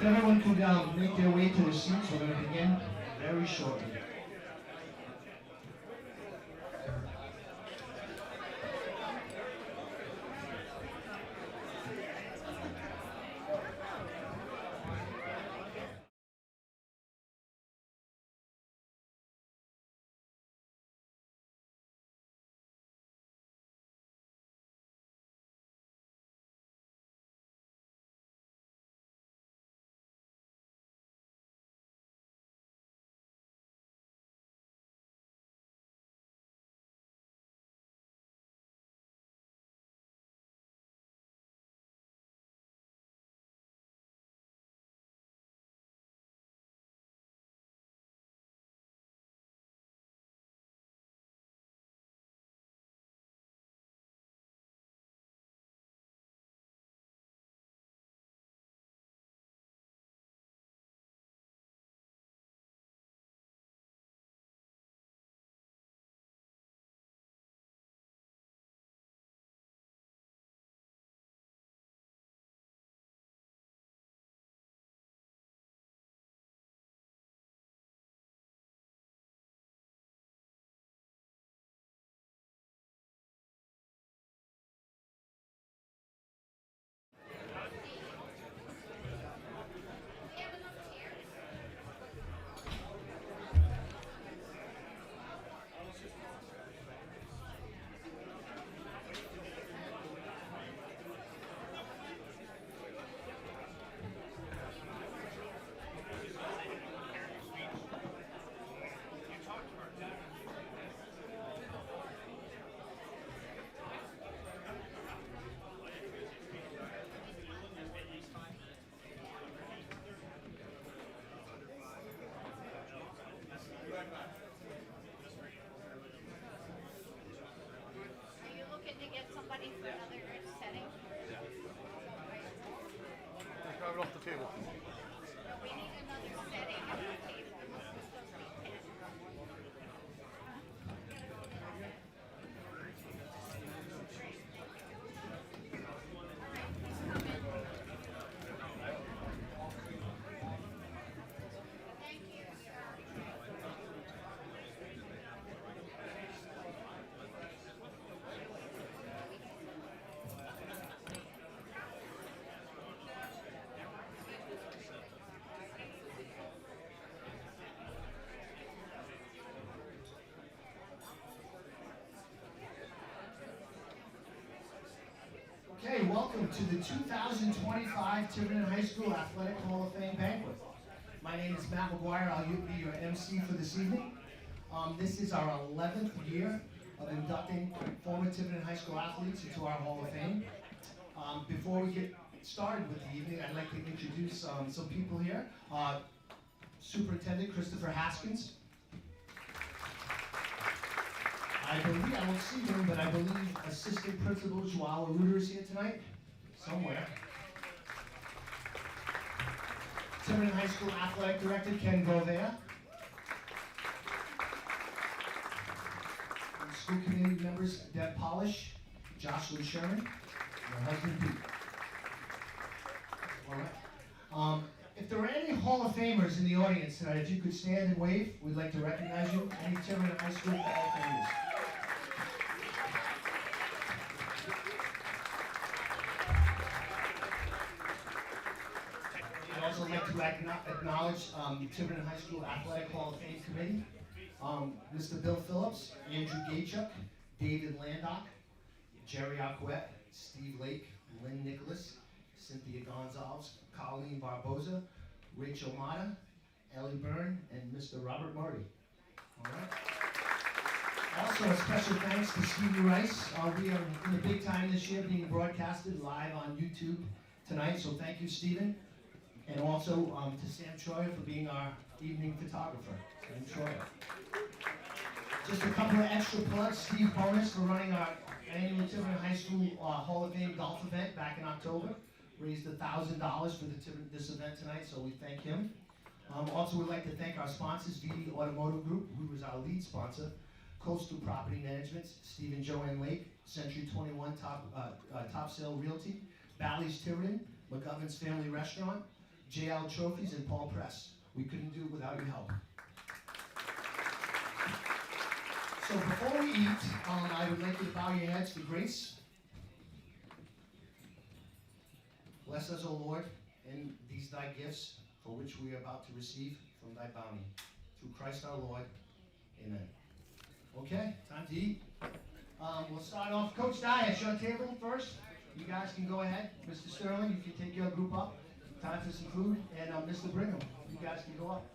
everyone could make their way to their seats, we're going to begin very shortly. Off the table. We need another setting at the table. This is supposed to be 10. Okay, welcome to the 2025 Tiverton High School Athletic Hall of Fame Banquet. My name is Matt McGuire. I'll be your MC for this evening. This is our 11th year of inducting former Tiverton High School athletes into our Hall of Fame. Before we get started with the evening, I'd like to introduce some people here. Superintendent Christopher Haskins. I don't see him, but I believe Assistant Principal Joao Ruder is here tonight, somewhere. Tiverton High School Athletic Director Ken Govea. And school committee members Deb Polish, Jocelyn Sherman, and her husband Pete. All right. If there are any Hall of Famers in the audience tonight, if you could stand and wave, we'd like to recognize you. Any Tiverton High School Hall of Famers. I'd also like to acknowledge the Tiverton High School Athletic Hall of Fame Committee. Mr. Bill Phillips, Andrew Gaychuk, David Landock, Jerry Arquette, Steve Lake, Lynn Nicholas, Cynthia Gonzalez, Colleen Barboza, Rachel Mata, Ellie Byrne, and Mr. Robert Murray. All right. Also, a special thanks to Stevie Rice. We are in the big time this year, being broadcasted live on YouTube tonight, so thank you, Stephen. And also to Sam Troyer for being our evening photographer. Sam Troyer. Just a couple of extra plugs. Steve Bonus for running our annual Tiverton High School Hall of Fame golf event back in October. Raised $1,000 for this event tonight, so we thank him. Also, we'd like to thank our sponsors, VD Automotive Group, who was our lead sponsor, Coastal Property Management, Steve and Joanne Lake, Century 21 Top Sale Realty, Bally's Tiverton, McGovern's Family Restaurant, JL Trophies, and Paul Press. We couldn't do it without your help. So before we eat, I would like you to bow your heads for grace. Bless us, O Lord, in these thy gifts, for which we are about to receive from thy bounty. Through Christ our Lord. Amen. Okay, time to eat. We'll start off. Coach Dias, your table first. You guys can go ahead. Mr. Sterling, you can take your group up. Time for some food. And Mr. Brigham, you guys can go up.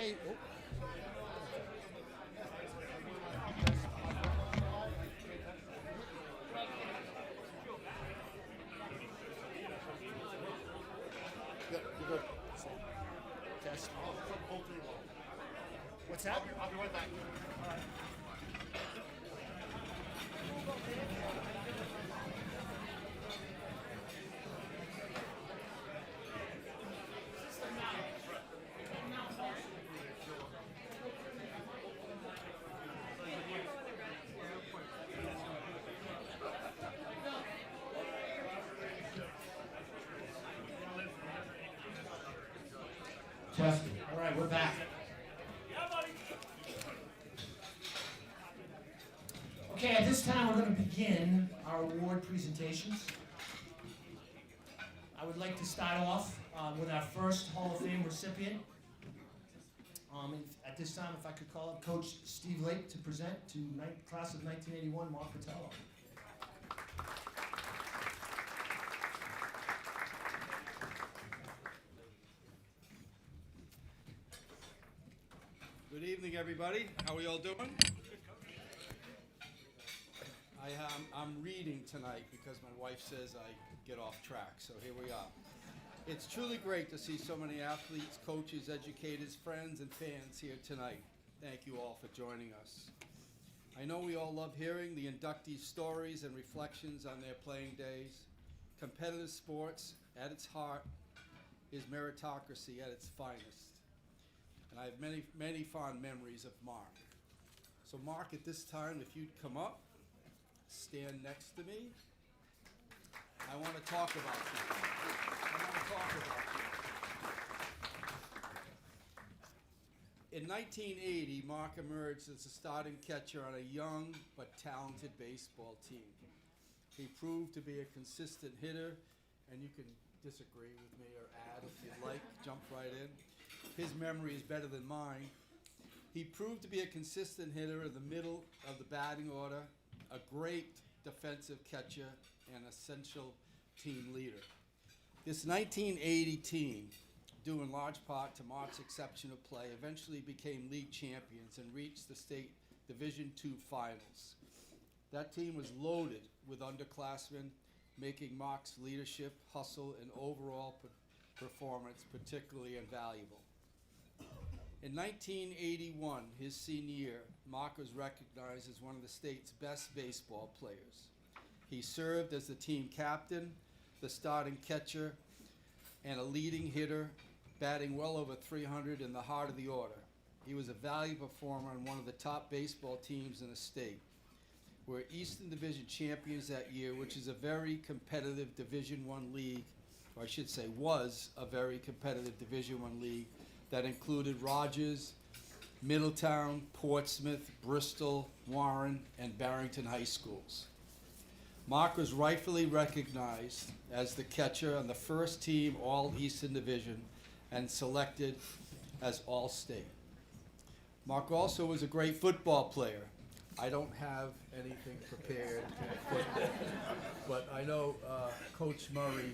Okay. Oh. Good, you're good. Test. What's that? I'll be right back. Testing. All right, we're back. Okay, at this time we're going to begin our award presentations. I would like to start off with our first Hall of Fame recipient. At this time, if I could call up Coach Steve Lake to present to class of 1981, Mark Patello. Good evening, everybody. How are you all doing? I'm reading tonight because my wife says I get off track, so here we are. It's truly great to see so many athletes, coaches, educators, friends, and fans here tonight. Thank you all for joining us. I know we all love hearing the inductees' stories and reflections on their playing days. Competitive sports, at its heart, is meritocracy at its finest. And I have many, many fond memories of Mark. So Mark, at this time, if you'd come up, stand next to me. I want to talk about you. In 1980, Mark emerged as a starting catcher on a young but talented baseball team. He proved to be a consistent hitter, and you can disagree with me or add if you'd like, jump right in. His memory is better than mine. He proved to be a consistent hitter in the middle of the batting order, a great defensive catcher, and essential team leader. This 1980 team, due in large part to Mark's exceptional play, eventually became league champions and reached the state Division II finals. That team was loaded with underclassmen, making Mark's leadership, hustle, and overall performance particularly invaluable. In 1981, his senior year, Mark was recognized as one of the state's best baseball players. He served as the team captain, the starting catcher, and a leading hitter, batting well over 300 in the heart of the order. He was a valuable performer on one of the top baseball teams in the state. We're Eastern Division champions that year, which is a very competitive Division I league, or I should say was a very competitive Division I league that included Rogers, Middletown, Portsmouth, Bristol, Warren, and Barrington high schools. Mark was rightfully recognized as the catcher on the first team All-Eastern Division and selected as All-State. Mark also was a great football player. I don't have anything prepared for football, but I know Coach Murray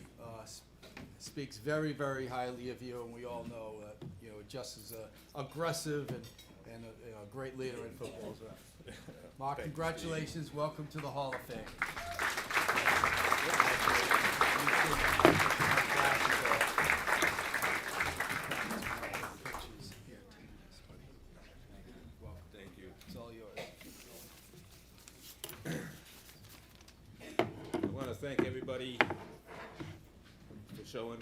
speaks very, very highly of you, and we all know that just as aggressive and a great leader in football as well. Mark, congratulations. Welcome to the Hall of Fame. Thank you. It's all yours. I want to thank everybody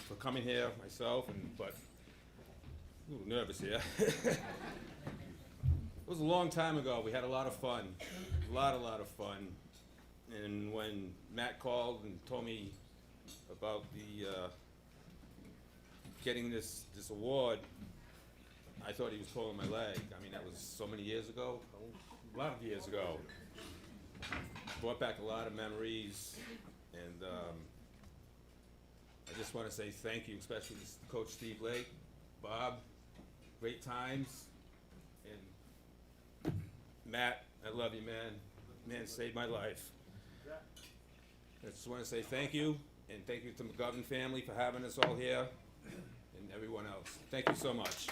for coming here, myself, but a little nervous here. It was a long time ago. We had a lot of fun, a lot of fun. And when Matt called and told me about the getting this award, I thought he was pulling my leg. I mean, that was so many years ago, a lot of years ago. Brought back a lot of memories, and I just want to say thank you, especially to Coach Steve Lake, Bob, great times, and Matt, I love you, man. Man, saved my life. I just want to say thank you, and thank you to the McGovern family for having us all here, and everyone else. Thank you so much.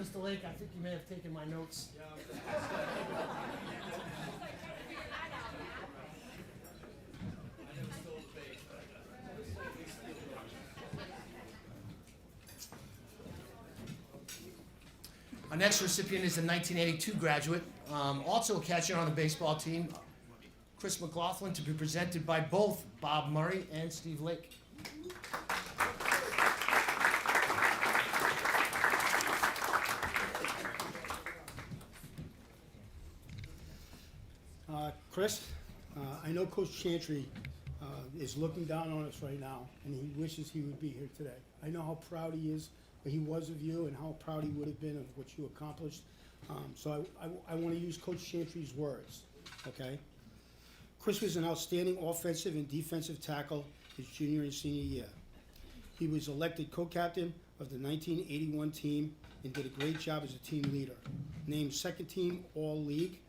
Mr. Lake, I think you may have taken my notes. Our next recipient is a 1982 graduate, also a catcher on the baseball team, Chris McLaughlin, to be presented by both Bob Murray and Steve Lake. Chris, I know Coach Chantry is looking down on us right now, and he wishes he would be here today. I know how proud he is, or he was of you, and how proud he would have been of what you accomplished. So I want to use Coach Chantry's words, okay? Chris was an outstanding offensive and defensive tackle his junior and senior year. He was elected co-captain of the 1981 team and did a great job as a team leader. Named second team All-League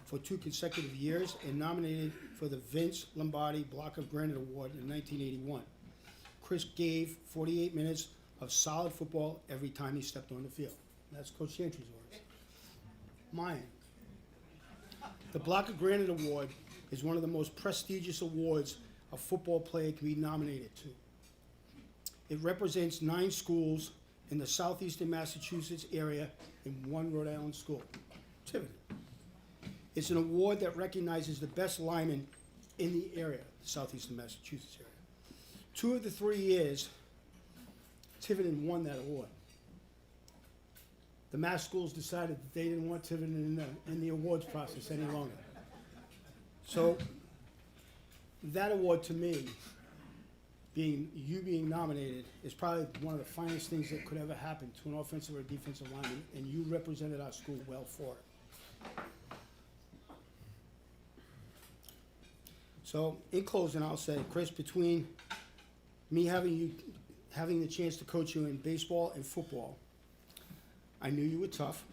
for 2 consecutive years and nominated for the Vince Lombardi Block of Granite Award in 1981. Chris gave 48 minutes of solid football every time he stepped on the field. That's Coach Chantry's words. Mine. The Block of Granite Award is one of the most prestigious awards a football player can be nominated to. It represents 9 schools in the southeastern Massachusetts area and 1 Rhode Island school, Tiverton. It's an award that recognizes the best linemen in the area, the southeastern Massachusetts area. 2 of the 3 years, Tiverton won that award. The Mass schools decided that they didn't want Tiverton in the awards process any longer. So that award, to me, being nominated, is probably one of the finest things that could ever happen to an offensive or defensive lineman, and you represented our school well for it. So, in closing, I'll say, Chris, between me having the chance to coach you in baseball and football, I knew you were tough.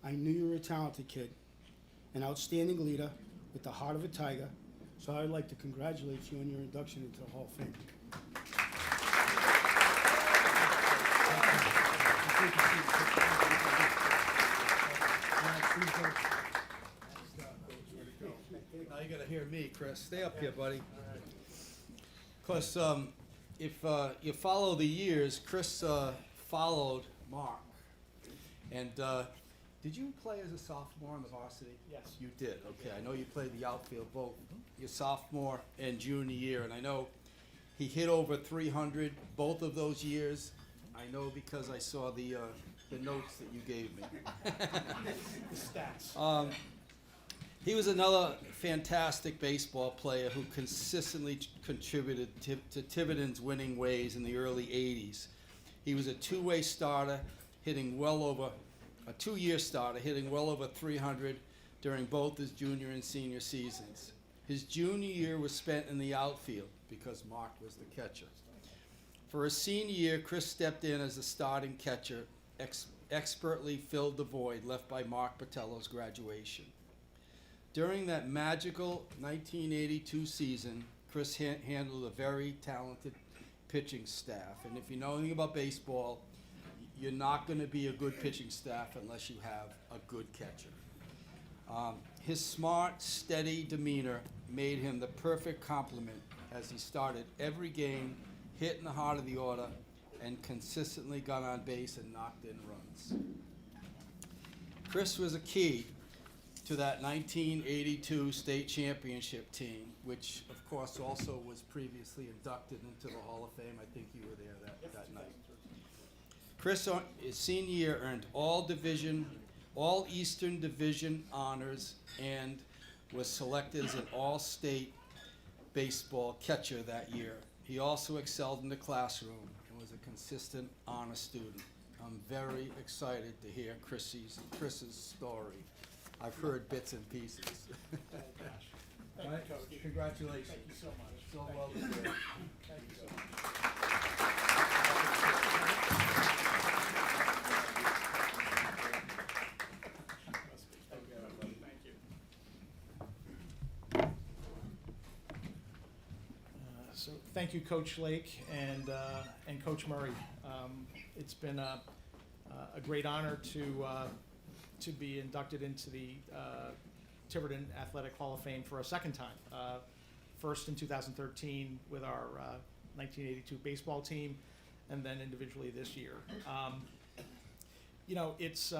I knew you were a talented kid, an outstanding leader with the heart of a tiger. So I'd like to congratulate you on your induction into the Hall of Fame. Now you gotta hear me, Chris. Stay up here, buddy. Because if you follow the years, Chris followed Mark. And did you play as a sophomore on the varsity? Yes. You did, okay. I know you played the outfield both your sophomore and junior year, and I know he hit over 300 both of those years. I know because I saw the notes that you gave me. The stats. He was another fantastic baseball player who consistently contributed to Tiverton's winning ways in the early 80s. He was a two-way starter, hitting well over, a 2-year starter, hitting well over 300 during both his junior and senior seasons. His junior year was spent in the outfield because Mark was the catcher. For his senior year, Chris stepped in as the starting catcher, expertly filled the void left by Mark Patello's graduation. During that magical 1982 season, Chris handled a very talented pitching staff. And if you know anything about baseball, you're not going to be a good pitching staff unless you have a good catcher. His smart, steady demeanor made him the perfect complement as he started every game, hit in the heart of the order, and consistently got on base and knocked in runs. Chris was a key to that 1982 state championship team, which of course also was previously inducted into the Hall of Fame. I think you were there that night. Chris, his senior year, earned all Eastern Division honors and was selected as an all-state baseball catcher that year. He also excelled in the classroom and was a consistent, honest student. I'm very excited to hear Chris's story. I've heard bits and pieces. Thank you, Coach. Congratulations. Thank you so much. So well deserved. Thank you so much. So thank you, Coach Lake and Coach Murray. It's been a a great honor to be inducted into the Tiverton Athletic Hall of Fame for a second time. First in 2013 with our 1982 baseball team, and then individually this year. You know, it's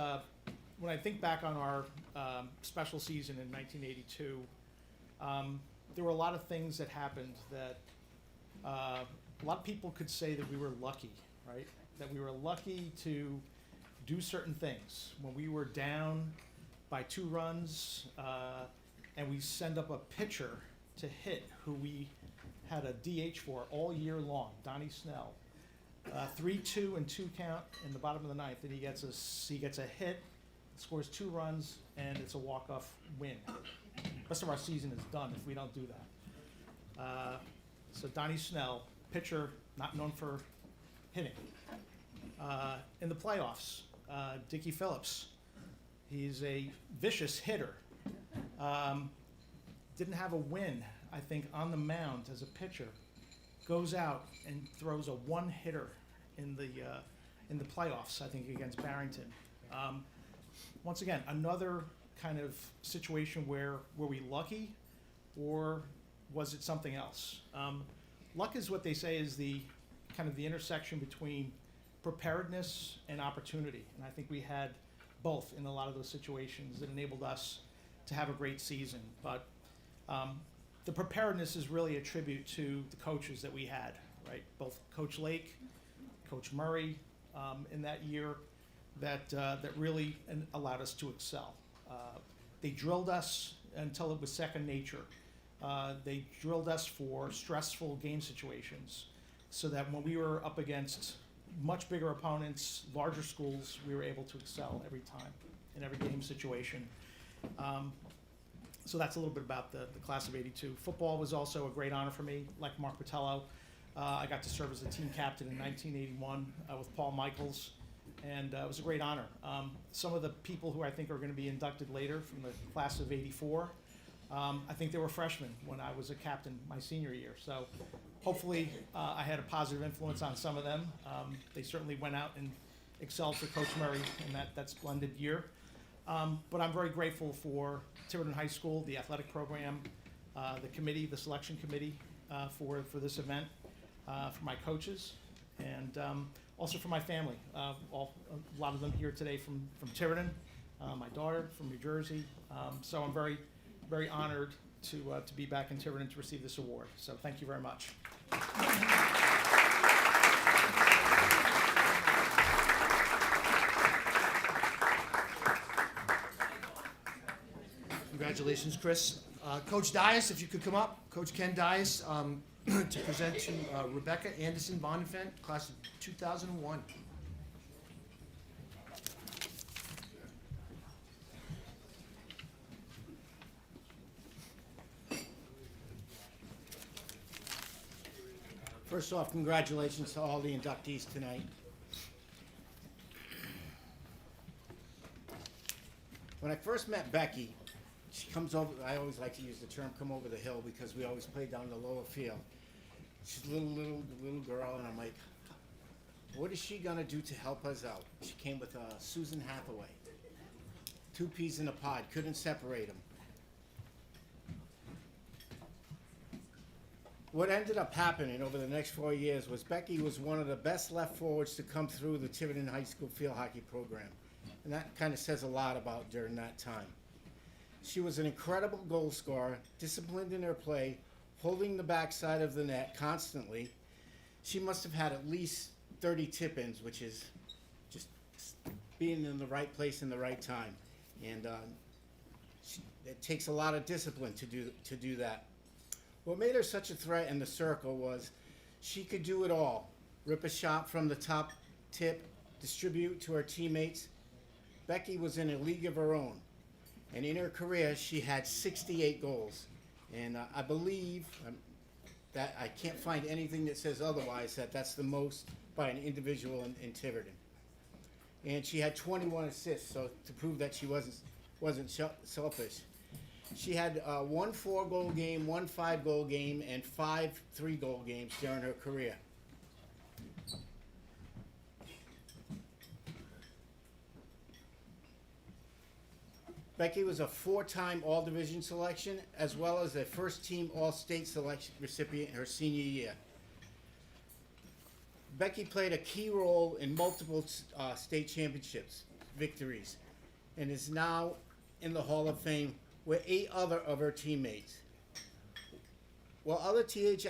when I think back on our special season in 1982, there were a lot of things that happened that a lot of people could say that we were lucky, right? That we were lucky to do certain things. When we were down by 2 runs and we send up a pitcher to hit who we had a DH for all year long, Donnie Snell. 3-2 and 2 count in the bottom of the 9th, and he gets a hit, scores 2 runs, and it's a walk-off win. The rest of our season is done if we don't do that. So Donnie Snell, pitcher not known for hitting. In the playoffs, Dickie Phillips, he's a vicious hitter. Didn't have a win, I think, on the mound as a pitcher. Goes out and throws a 1-hitter in the playoffs, I think, against Barrington. Once again, another kind of situation where were we lucky, or was it something else? Luck is what they say is the kind of the intersection between preparedness and opportunity, and I think we had both in a lot of those situations that enabled us to have a great season. But the preparedness is really a tribute to the coaches that we had, right? Both Coach Lake, Coach Murray, in that year, that really allowed us to excel. They drilled us until it was second nature. They drilled us for stressful game situations, so that when we were up against much bigger opponents, larger schools, we were able to excel every time in every game situation. So that's a little bit about the class of '82. Football was also a great honor for me. Like Mark Patello, I got to serve as a team captain in 1981 with Paul Michaels, and it was a great honor. Some of the people who I think are going to be inducted later from the class of '84, I think they were freshmen when I was a captain my senior year. So hopefully I had a positive influence on some of them. They certainly went out and excelled for Coach Murray in that splendid year. But I'm very grateful for Tiverton High School, the athletic program, the committee, the selection committee for this event, for my coaches, and also for my family. A lot of them here today from Tiverton, my daughter from New Jersey. So I'm very, very honored to be back in Tiverton to receive this award. So thank you very much. Congratulations, Chris. Coach Dias, if you could come up. Coach Ken Dias, to present to Rebecca Anderson Bonifant, class of 2001. First off, congratulations to all the inductees tonight. When I first met Becky, she comes over, I always like to use the term come over the hill because we always play down the lower field. She's a little girl, and I'm like, what is she gonna do to help us out? She came with Susan Hathaway. 2 peas in a pod, couldn't separate them. What ended up happening over the next 4 years was Becky was one of the best left forwards to come through the Tiverton High School field hockey program. And that kind of says a lot about during that time. She was an incredible goal scorer, disciplined in her play, holding the backside of the net constantly. She must have had at least 30 tip-ins, which is just being in the right place in the right time. And it takes a lot of discipline to do that. What made her such a threat in the circle was she could do it all. Rip a shot from the top tip, distribute to her teammates. Becky was in a league of her own. And in her career, she had 68 goals. And I believe that I can't find anything that says otherwise, that that's the most by an individual in Tiverton. And she had 21 assists, so to prove that she wasn't selfish. She had 1 4-goal game, 1 5-goal game, and 5 3-goal games during her career. Becky was a 4-time All-Division selection, as well as a first-team All-State selection recipient her senior year. Becky played a key role in multiple state championships victories, and is now in the Hall of Fame with 8 other of her teammates. What other TH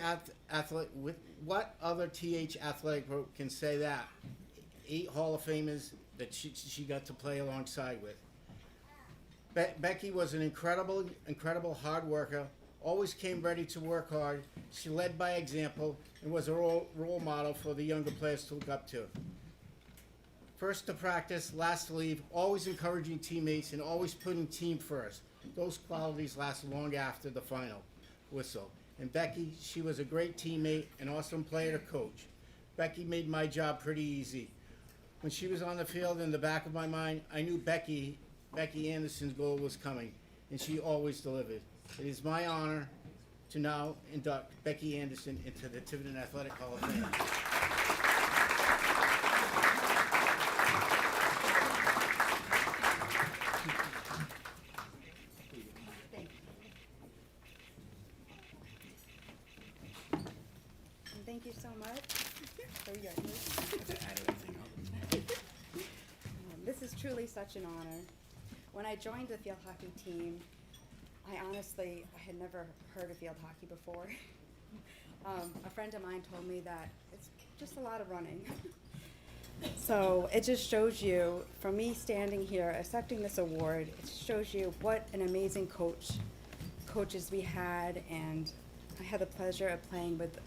athletic group can say that? 8 Hall of Famers that she got to play alongside with. Becky was an incredible hard worker, always came ready to work hard. She led by example and was a role model for the younger players to look up to. First to practice, last to leave, always encouraging teammates and always putting team first. Those qualities last long after the final whistle. And Becky, she was a great teammate, an awesome player to coach. Becky made my job pretty easy. When she was on the field, in the back of my mind, I knew Becky Anderson's goal was coming, and she always delivered. It is my honor to now induct Becky Anderson into the Tiverton Athletic Hall of Fame. Thank you so much. There you go. This is truly such an honor. When I joined the field hockey team, I had never heard of field hockey before. A friend of mine told me that it's just a lot of running. So it just shows you, from me standing here accepting this award, it shows you what an amazing coaches we had, and I had the pleasure of playing with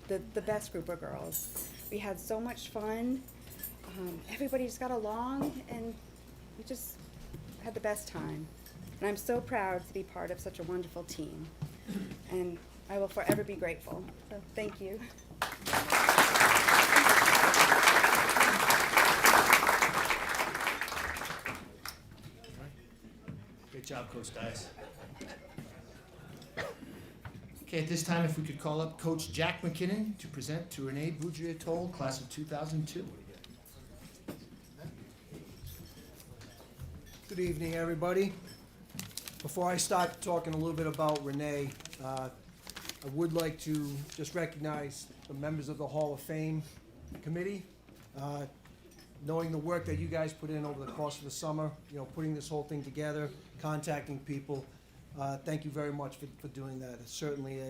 the best group of girls. We had so much fun. Everybody just got along, and we just had the best time. And I'm so proud to be part of such a wonderful team. And I will forever be grateful. So thank you. Great job, Coach Dice. Okay, at this time, if we could call up Coach Jack McKinnon to present to Renee Boudrier-Toll, class of 2002. Good evening, everybody. Before I start talking a little bit about Renee, I would like to just recognize the members of the Hall of Fame committee. Knowing the work that you guys put in over the course of the summer, putting this whole thing together, contacting people, thank you very much for doing that. It's certainly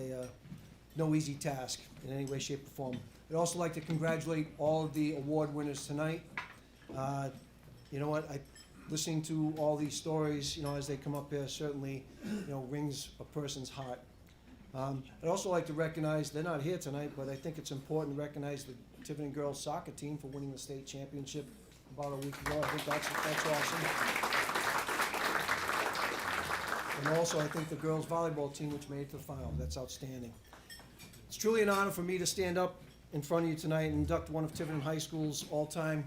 no easy task in any way, shape, or form. I'd also like to congratulate all of the award winners tonight. You know what? Listening to all these stories, as they come up here, certainly, rings a person's heart. I'd also like to recognize, they're not here tonight, but I think it's important to recognize the Tiverton girls soccer team for winning the state championship about a week ago. I think that's awesome. And also, I think the girls volleyball team, which made it to the final. That's outstanding. It's truly an honor for me to stand up in front of you tonight and induct one of Tiverton High School's all-time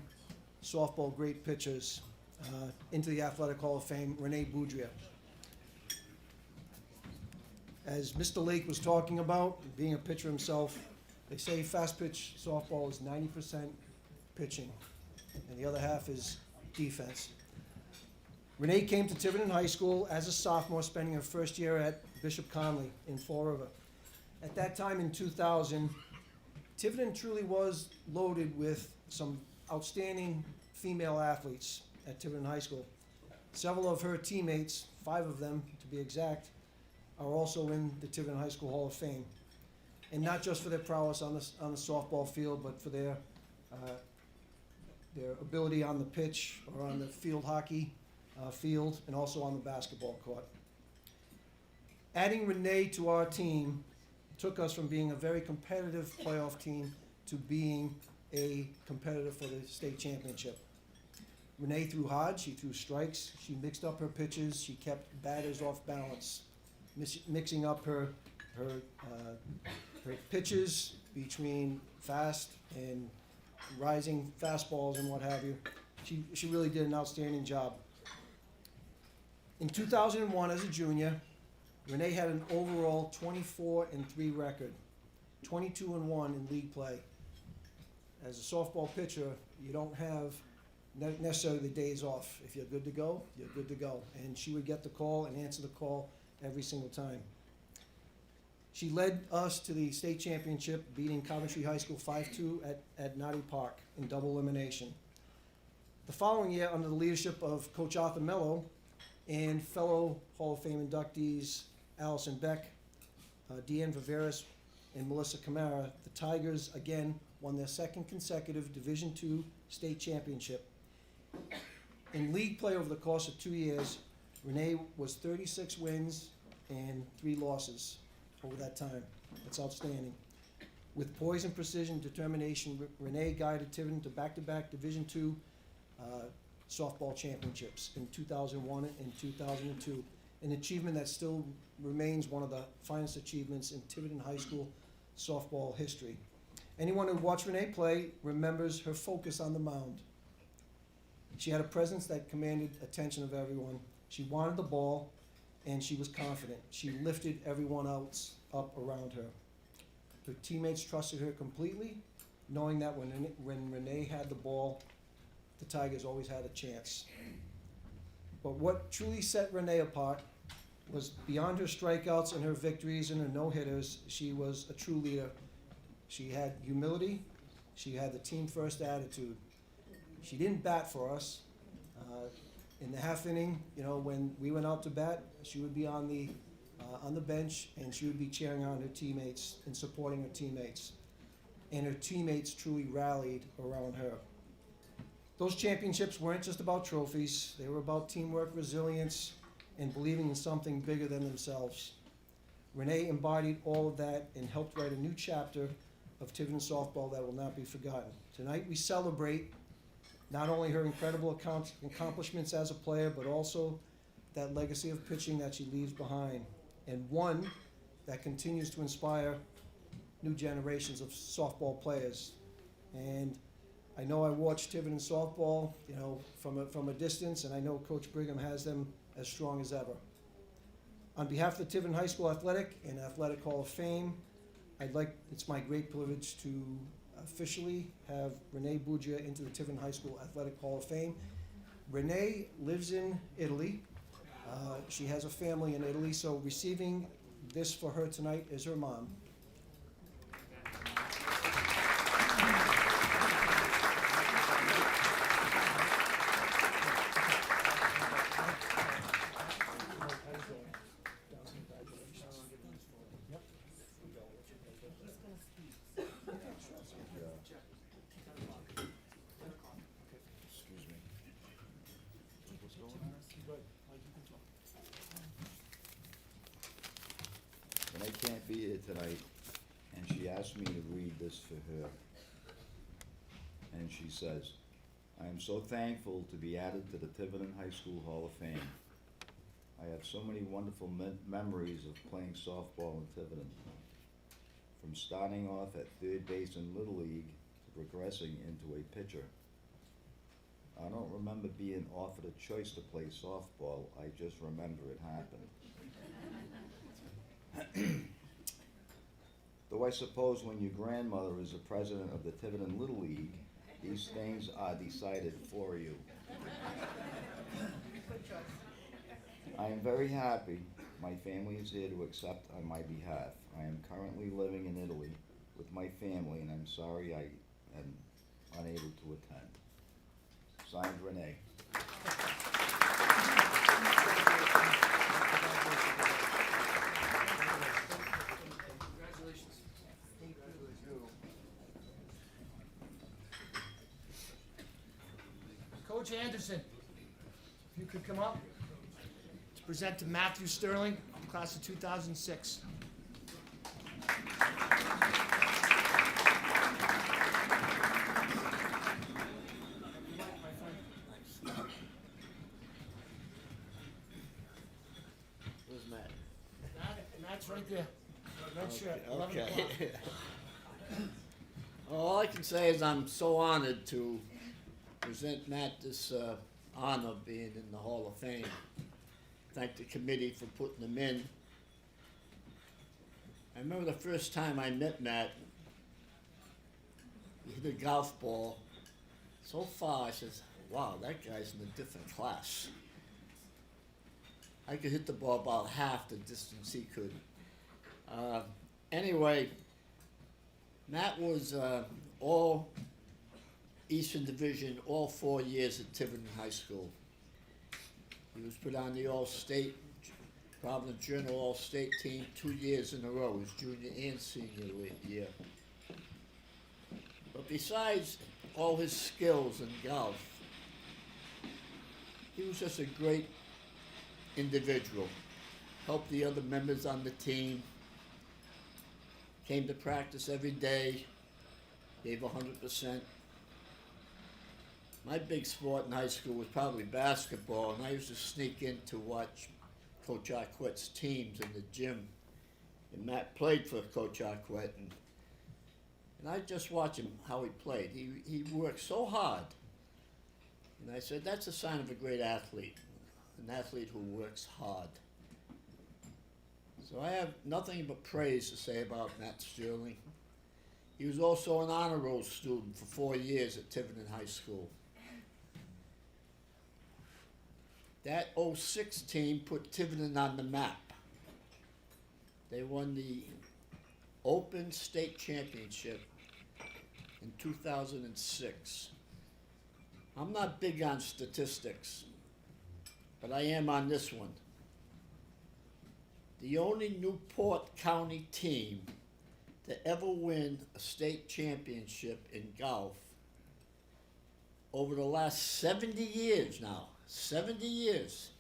softball great pitchers into the Athletic Hall of Fame, Renee Boudrier. As Mr. Lake was talking about, being a pitcher himself, they say fast pitch softball is 90% pitching, and the other half is defense. Renee came to Tiverton High School as a sophomore, spending her first year at Bishop Conley in Fall River. At that time in 2000, Tiverton truly was loaded with some outstanding female athletes at Tiverton High School. Several of her teammates, 5 of them to be exact, are also in the Tiverton High School Hall of Fame. And not just for their prowess on the softball field, but for their ability on the pitch or on the field hockey field, and also on the basketball court. Adding Renee to our team took us from being a very competitive playoff team to being a competitor for the state championship. Renee threw hard, she threw strikes, she mixed up her pitches, she kept batters off balance, mixing up her pitches between fast and rising fastballs and what have you. She really did an outstanding job. In 2001, as a junior, Renee had an overall 24-3 record, 22-1 in league play. As a softball pitcher, you don't have not necessarily the days off. If you're good to go, you're good to go. And she would get the call and answer the call every single time. She led us to the state championship, beating Coventry High School 5-2 at Notty Park in double elimination. The following year, under the leadership of Coach Arthur Mello and fellow Hall of Fame inductees Allison Beck, Deanne Viveris, and Melissa Camara, the Tigers again won their second consecutive Division II state championship. In league play over the course of 2 years, Renee was 36 wins and 3 losses over that time. That's outstanding. With poise and precision, determination, Renee guided Tiverton to back-to-back Division II softball championships in 2001 and 2002, an achievement that still remains one of the finest achievements in Tiverton High School softball history. Anyone who watched Renee play remembers her focus on the mound. She had a presence that commanded attention of everyone. She wanted the ball, and she was confident. She lifted everyone else up around her. Her teammates trusted her completely, knowing that when Renee had the ball, the Tigers always had a chance. But what truly set Renee apart was beyond her strikeouts and her victories and her no-hitters, she was a true leader. She had humility. She had the team-first attitude. She didn't bat for us. In the half inning, when we went out to bat, she would be on the bench, and she would be cheering on her teammates and supporting her teammates. And her teammates truly rallied around her. Those championships weren't just about trophies. They were about teamwork, resilience, and believing in something bigger than themselves. Renee embodied all of that and helped write a new chapter of Tiverton softball that will not be forgotten. Tonight we celebrate not only her incredible accomplishments as a player, but also that legacy of pitching that she leaves behind, and one that continues to inspire new generations of softball players. And I know I watched Tiverton softball, from a distance, and I know Coach Brigham has them as strong as ever. On behalf of the Tiverton High School Athletic and Athletic Hall of Fame, it's my great privilege to officially have Renee Bugia into the Tiverton High School Athletic Hall of Fame. Renee lives in Italy. She has a family in Italy, so receiving this for her tonight is her mom. Excuse me. What's going on? Renee can't be here tonight, and she asked me to read this for her. And she says, "I am so thankful to be added to the Tiverton High School Hall of Fame. I have so many wonderful memories of playing softball in Tiverton. From starting off at third base in Little League to progressing into a pitcher. I don't remember being offered a choice to play softball, I just remember it happened. Though I suppose when your grandmother is the president of the Tiverton Little League, these things are decided for you. I am very happy my family is here to accept on my behalf. I am currently living in Italy with my family, and I'm sorry I am unable to attend. Signed, Renee." Congratulations. Coach Anderson, if you could come up to present to Matthew Sterling, class of 2006. Where's Matt? Matt's right there. Red shirt, 11 Okay. o'clock. All I can say is I'm so honored to present Matt this honor of being in the Hall of Fame. Thank the committee for putting him in. I remember the first time I met Matt, he hit a golf ball so far, I says, wow, that guy's in a different class. I could hit the ball about half the distance he could. Anyway, Matt was all Eastern Division all 4 years at Tiverton High School. He was put on the All-State, Providence Journal All-State team 2 years in a row, his junior and senior year. But besides all his skills in golf, he was just a great individual. Helped the other members on the team, came to practice every day, gave 100%. My big sport in high school was probably basketball, and I used to sneak in to watch Coach Arquette's teams in the gym. And Matt played for Coach Arquette, and I just watch him how he played. He worked so hard. And I said, that's a sign of a great athlete, an athlete who works hard. So I have nothing but praise to say about Matt Sterling. He was also an honor roll student for 4 years at Tiverton High School. That 06 team put Tiverton on the map. They won the Open State Championship in 2006. I'm not big on statistics, but I am on this one. The only Newport County team to ever win a state championship in golf over the last 70 years now. 70 years.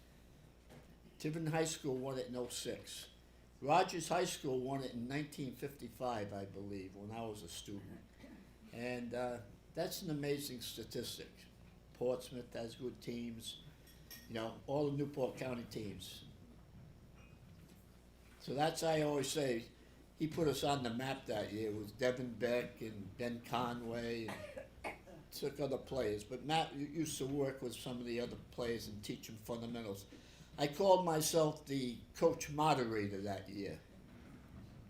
Tiverton High School won it in 06. Rogers High School won it in 1955, I believe, when I was a student. And that's an amazing statistic. Portsmouth has good teams, you know, all the Newport County teams. So that's, I always say, he put us on the map that year with Devin Beck and Ben Conway and took other players. But Matt used to work with some of the other players and teach them fundamentals. I called myself the coach moderator that year.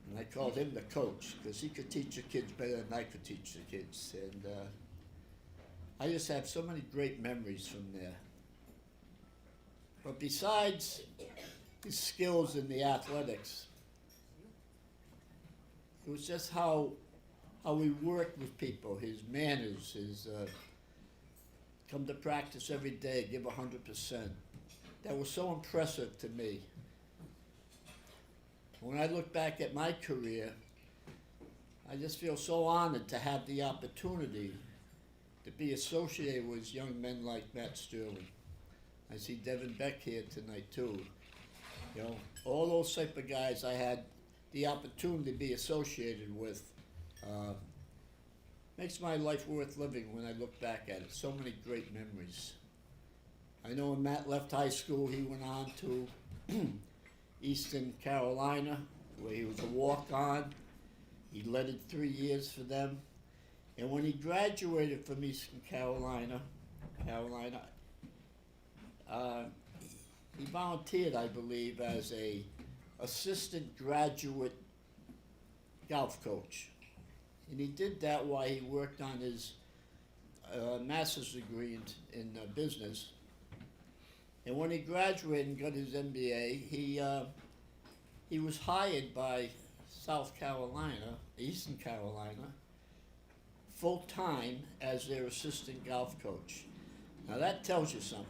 And I called him the coach because he could teach the kids better than I could teach the kids. And I just have so many great memories from there. But besides his skills in the athletics, it was just how he worked with people, his manners, his come to practice every day, give 100%. That was so impressive to me. When I look back at my career, I just feel so honored to have the opportunity to be associated with young men like Matt Sterling. I see Devin Beck here tonight too. You know, all those type of guys I had the opportunity to be associated with. Makes my life worth living when I look back at it. So many great memories. I know when Matt left high school, he went on to Eastern Carolina, where he was a walk-on. He led it 3 years for them. And when he graduated from Eastern Carolina, he volunteered, I believe, as a assistant graduate golf coach. And he did that while he worked on his master's degree in business. And when he graduated and got his MBA, he was hired by South Carolina, Eastern Carolina, full-time as their assistant golf coach. Now that tells you something.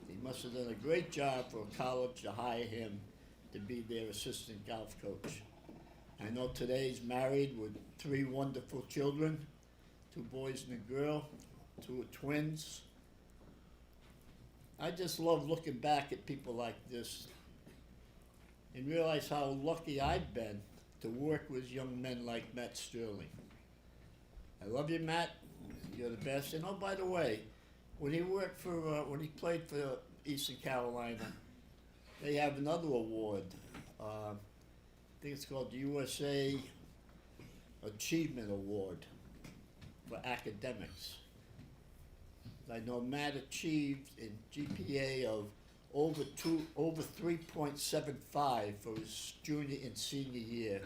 He must have done a great job for a college to hire him to be their assistant golf coach. I know today he's married with 3 wonderful children, 2 boys and a girl, 2 twins. I just love looking back at people like this and realize how lucky I've been to work with young men like Matt Sterling. I love you, Matt. You're the best. And oh, by the way, when he worked for, when he played for Eastern Carolina, they have another award. I think it's called the USA Achievement Award for academics. I know Matt achieved a GPA of over 3.75 for his junior and senior year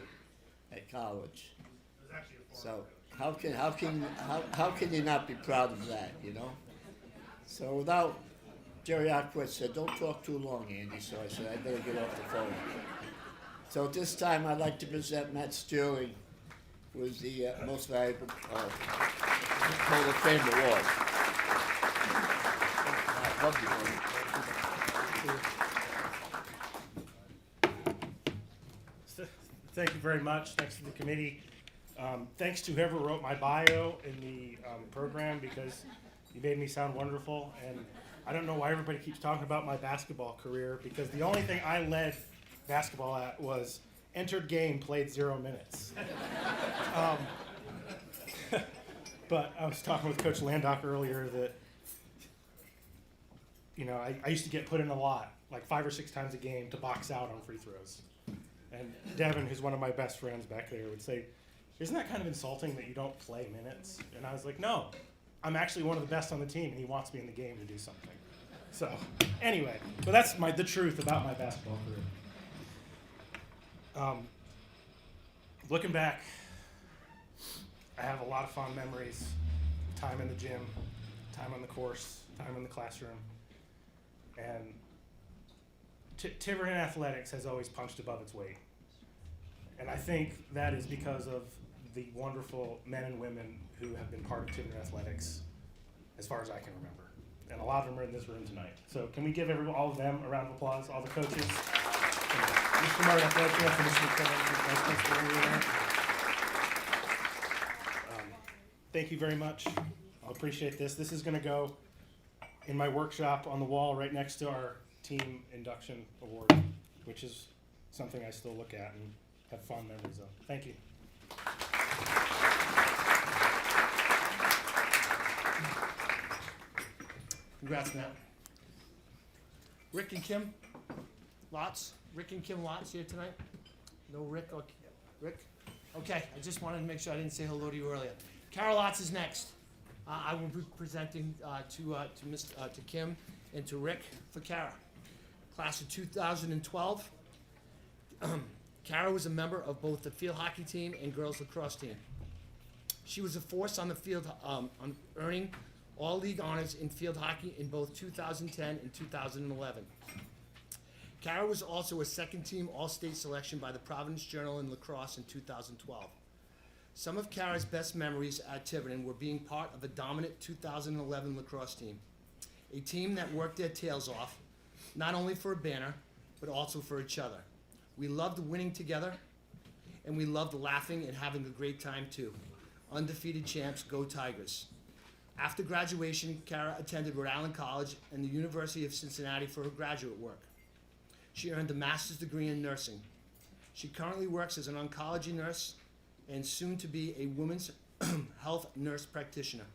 at college. So how can you not be proud of that, you know? So without, Jerry Aquit said, don't talk too long, Andy, so I said, I better get off the phone. So at this time, I'd like to present Matt Sterling, who is the most valuable Hall of Fame award. I love you, buddy. Thank you very much. Thanks to the committee. Thanks to whoever wrote my bio in the program, because you made me sound wonderful. And I don't know why everybody keeps talking about my basketball career, because the only thing I led basketball at was entered game, played 0 minutes. But I was talking with Coach Landock earlier that, you know, I used to get put in a lot, like 5 or 6 times a game to box out on free throws. And Devin, who's one of my best friends back there, would say, isn't that kind of insulting that you don't play minutes? And I was like, no, I'm actually one of the best on the team, and he wants me in the game to do something. So anyway, but that's the truth about my basketball career. Looking back, I have a lot of fond memories. Time in the gym, time on the course, time in the classroom. And Tiverton athletics has always punched above its weight. And I think that is because of the wonderful men and women who have been part of Tiverton athletics as far as I can remember. And a lot of them are in this room tonight. So can we give all of them a round of applause, all the coaches? Mr. Martin, thank you very much. I appreciate this. This is going to go in my workshop on the wall right next to our team induction award, which is something I still look at and have fond memories of. Thank you. Congrats, Matt. Rick and Kim Lots. Rick and Kim Lots here tonight. No Rick. Okay. Rick? Okay, I just wanted to make sure I didn't say hello to you earlier. Carol Lots is next. I will be presenting to Kim and to Rick for Kara. Class of 2012. Kara was a member of both the field hockey team and girls lacrosse team. She was a force on the field, on earning all league honors in field hockey in both 2010 and 2011. Kara was also a second team All-State selection by the Providence Journal in lacrosse in 2012. Some of Kara's best memories at Tiverton were being part of a dominant 2011 lacrosse team, a team that worked their tails off, not only for a banner, but also for each other. We loved winning together, and we loved laughing and having a great time too. Undefeated champs, go Tigers. After graduation, Kara attended Rhode Island College and the University of Cincinnati for her graduate work. She earned a master's degree in nursing. She currently works as an oncology nurse and soon to be a women's health nurse practitioner.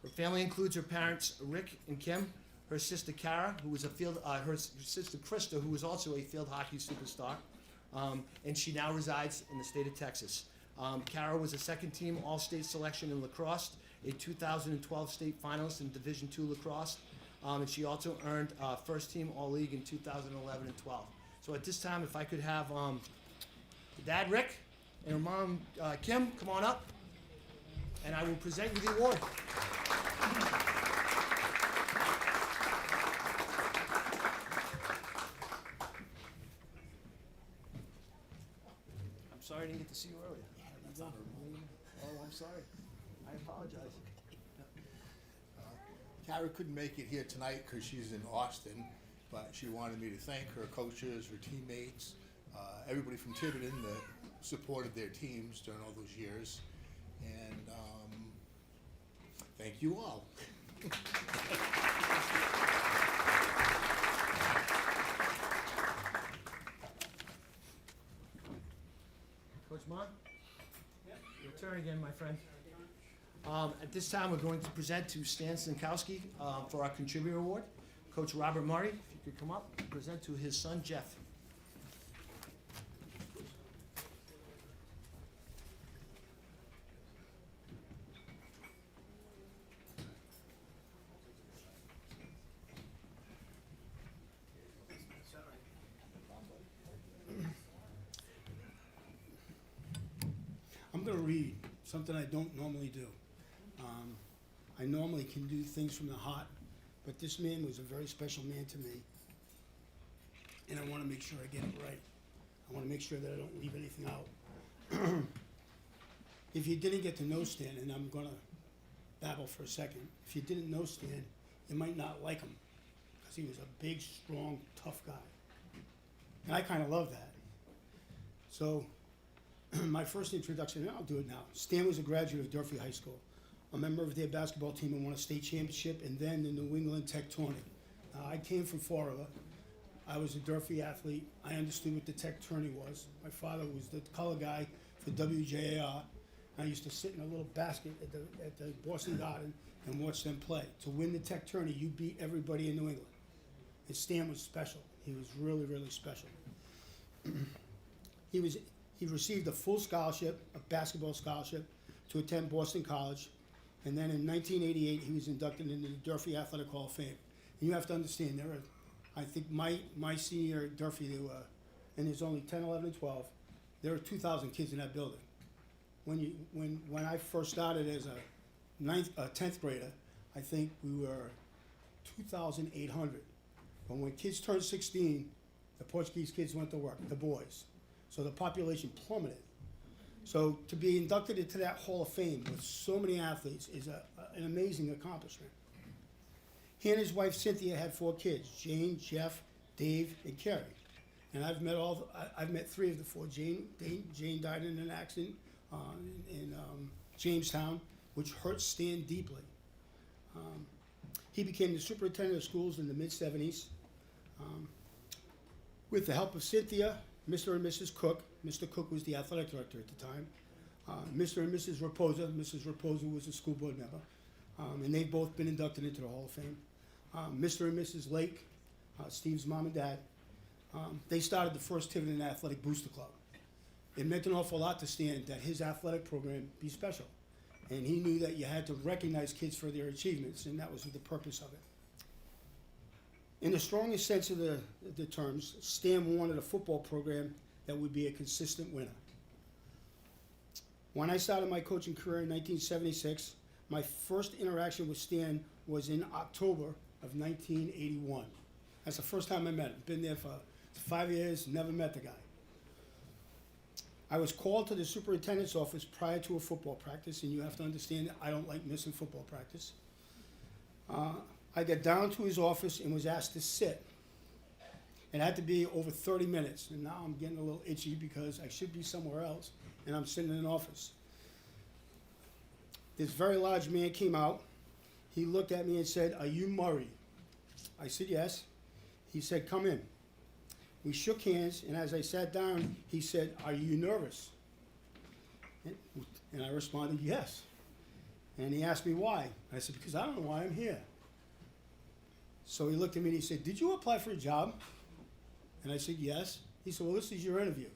Her family includes her parents, Rick and Kim, her sister Kara, who was her sister Krista, who was also a field hockey superstar, and she now resides in the state of Texas. Kara was a second team All-State selection in lacrosse, a 2012 state finalist in Division II lacrosse, and she also earned first team All-League in 2011 and 12. So at this time, if I could have Dad Rick and her mom Kim come on up, and I will present you the award. I'm sorry I didn't get to see you earlier. Oh, I'm sorry. I apologize. Kara couldn't make it here tonight because she's in Austin, but she wanted me to thank her coaches, her teammates, everybody from Tiverton that supported their teams during all those years, and thank you all. Coach Mon? Your turn again, my friend. At this time, we're going to present to Stan Stankowski for our Contributor Award. Coach Robert Murray, if you could come up and present to his son, Jeff. I'm going to read something I don't normally do. I normally can do things from the heart, but this man was a very special man to me. And I want to make sure I get it right. I want to make sure that I don't leave anything out. If you didn't get to know Stan, and I'm going to babble for a second, if you didn't know Stan, you might not like him, because he was a big, strong, tough guy. And I kind of love that. So my first introduction, and I'll do it now. Stan was a graduate of Durfee High School, a member of their basketball team and won a state championship, and then the New England Tech tourney. I came from Fall River. I was a Durfee athlete. I understood what the Tech tourney was. My father was the color guy for WJAR. I used to sit in a little basket at the Boston Garden and watch them play. To win the Tech tourney, you beat everybody in New England. And Stan was special. He was really, really special. He received a full scholarship, a basketball scholarship, to attend Boston College. And then in 1988, he was inducted into the Durfee Athletic Hall of Fame. And you have to understand, there were, I think my senior year at Durfee, there were, and there's only 10, 11, and 12, there were 2,000 kids in that building. When I first started as a 10th grader, I think we were 2,800. But when kids turned 16, the Portuguese kids went to work, the boys. So the population plummeted. So to be inducted into that Hall of Fame with so many athletes is an amazing accomplishment. He and his wife Cynthia had 4 kids: Jane, Jeff, Dave, and Kerry. And I've met 3 of the 4. Jane died in an accident in Jamestown, which hurt Stan deeply. He became the superintendent of schools in the mid-70s. With the help of Cynthia, Mr. and Mrs. Cook. Mr. Cook was the athletic director at the time. Mr. and Mrs. Raposa. Mrs. Raposa was a school board member. And they've both been inducted into the Hall of Fame. Mr. and Mrs. Lake, Steve's mom and dad, they started the first Tiverton Athletic Booster Club. It meant an awful lot to Stan that his athletic program be special. And he knew that you had to recognize kids for their achievements, and that was the purpose of it. In the strongest sense of the terms, Stan wanted a football program that would be a consistent winner. When I started my coaching career in 1976, my first interaction with Stan was in October of 1981. That's the first time I met him. Been there for 5 years, never met the guy. I was called to the superintendent's office prior to a football practice, and you have to understand that I don't like missing football practice. I got down to his office and was asked to sit. It had to be over 30 minutes, and now I'm getting a little itchy because I should be somewhere else, and I'm sitting in an office. This very large man came out. He looked at me and said, "Are you Murray?" I said, "Yes." He said, "Come in." We shook hands, and as I sat down, he said, "Are you nervous?" And I responded, "Yes." And he asked me why. I said, "Because I don't know why I'm here." So he looked at me and he said, "Did you apply for a job?" And I said, "Yes." He said, "Well, this is your interview."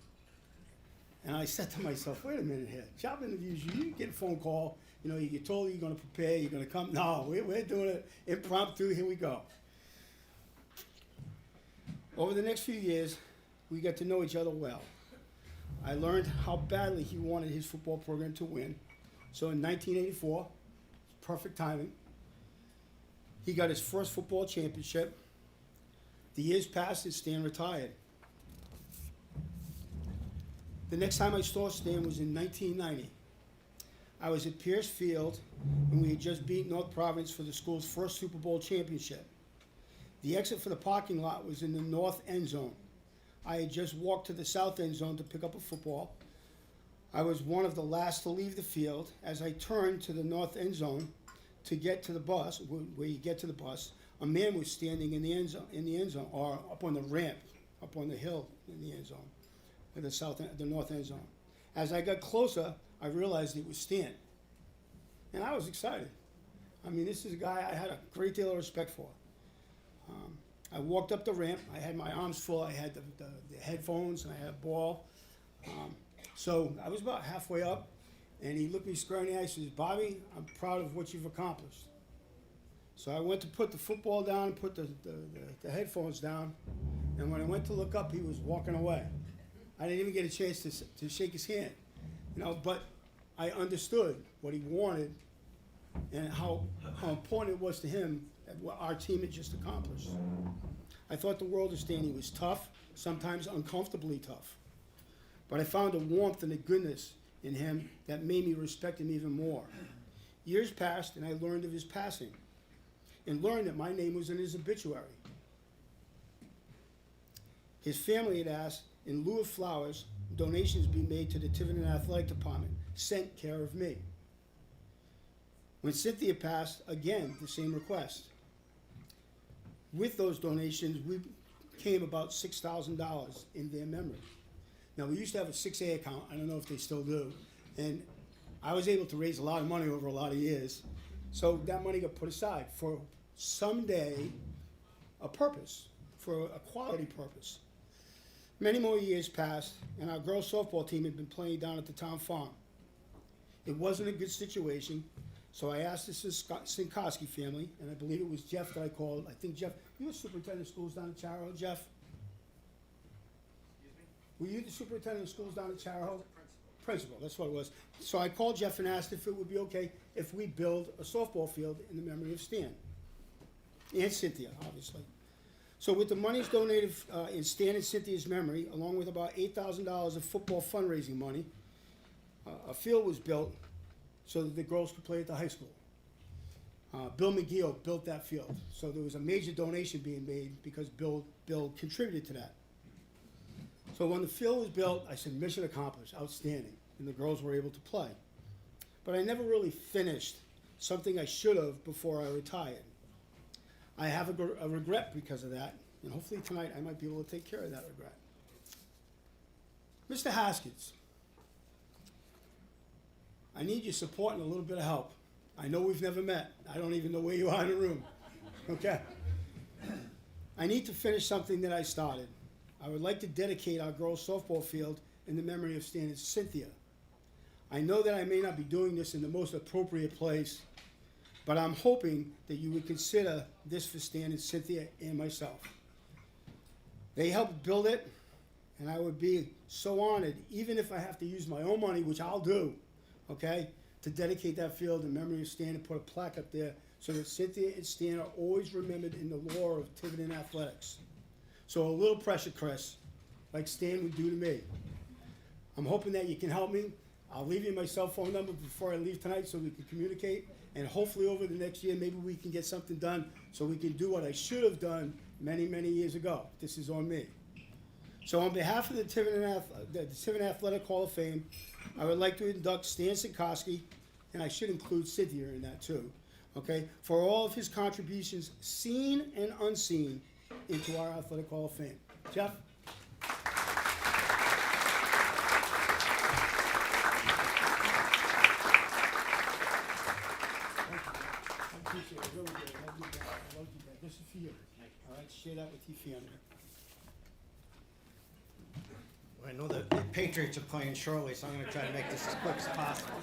And I said to myself, wait a minute here. Job interviews, you get a phone call, you get told you're going to prepare, you're going to come. No, we're doing it impromptu. Here we go. Over the next few years, we got to know each other well. I learned how badly he wanted his football program to win. So in 1984, perfect timing, he got his first football championship. The years passed and Stan retired. The next time I saw Stan was in 1990. I was at Pierce Field, and we had just beat North Province for the school's first Super Bowl championship. The exit for the parking lot was in the north end zone. I had just walked to the south end zone to pick up a football. I was one of the last to leave the field. As I turned to the north end zone to get to the bus, where you get to the bus, a man was standing in the end zone, or up on the ramp, up on the hill in the end zone, in the north end zone. As I got closer, I realized it was Stan, and I was excited. I mean, this is a guy I had a great deal of respect for. I walked up the ramp. I had my arms full. I had the headphones, and I had a ball. So I was about halfway up, and he looked me square in the eye and says, "Bobby, I'm proud of what you've accomplished." So I went to put the football down, put the headphones down, and when I went to look up, he was walking away. I didn't even get a chance to shake his hand, but I understood what he wanted and how important it was to him at what our team had just accomplished. I thought the world of Stanley was tough, sometimes uncomfortably tough. But I found a warmth and a goodness in him that made me respect him even more. Years passed, and I learned of his passing, and learned that my name was in his obituary. His family had asked, in lieu of flowers, donations be made to the Tiverton Athletic Department, sent care of me. When Cynthia passed, again, the same request. With those donations, we came about $6,000 in their memory. Now, we used to have a 6A account, I don't know if they still do, and I was able to raise a lot of money over a lot of years, so that money got put aside for someday a purpose, for a quality purpose. Many more years passed, and our girls softball team had been playing down at the town farm. It wasn't a good situation, so I asked the Sinkowski family, and I believe it was Jeff that I called. I think Jeff, you were superintendent of schools down at Charo, Jeff? Were you the superintendent of schools down at Charo? Principal, that's what it was. So I called Jeff and asked if it would be okay if we build a softball field in the memory of Stan. And Cynthia, obviously. So with the monies donated in Stan and Cynthia's memory, along with about $8,000 of football fundraising money, a field was built so that the girls could play at the high school. Bill McGee built that field. So there was a major donation being made because Bill contributed to that. So when the field was built, I said, mission accomplished, outstanding, and the girls were able to play. But I never really finished something I should have before I retired. I have a regret because of that, and hopefully tonight I might be able to take care of that regret. Mr. Haskins, I need your support and a little bit of help. I know we've never met. I don't even know where you are in the room. Okay? I need to finish something that I started. I would like to dedicate our girls' softball field in the memory of Stan and Cynthia. I know that I may not be doing this in the most appropriate place, but I'm hoping that you would consider this for Stan and Cynthia and myself. They helped build it, and I would be so honored, even if I have to use my own money, which I'll do, okay, to dedicate that field in memory of Stan and put a plaque up there so that Cynthia and Stan are always remembered in the lore of Tiverton athletics. So a little pressure, Chris, like Stan would do to me. I'm hoping that you can help me. I'll leave you my cell phone number before I leave tonight so we can communicate. And hopefully over the next year, maybe we can get something done so we can do what I should have done many, many years ago. This is on me. So on behalf of the Tiverton Athletic Hall of Fame, I would like to induct Stan Sinkowski, and I should include Cynthia in that too, okay, for all of his contributions, seen and unseen, into our Athletic Hall of Fame. Jeff? I appreciate it, really do. I love you guys. I love you guys. This is for you. All right, share that with your family. I know that the Patriots are playing shortly, so I'm going to try to make this as quick as possible.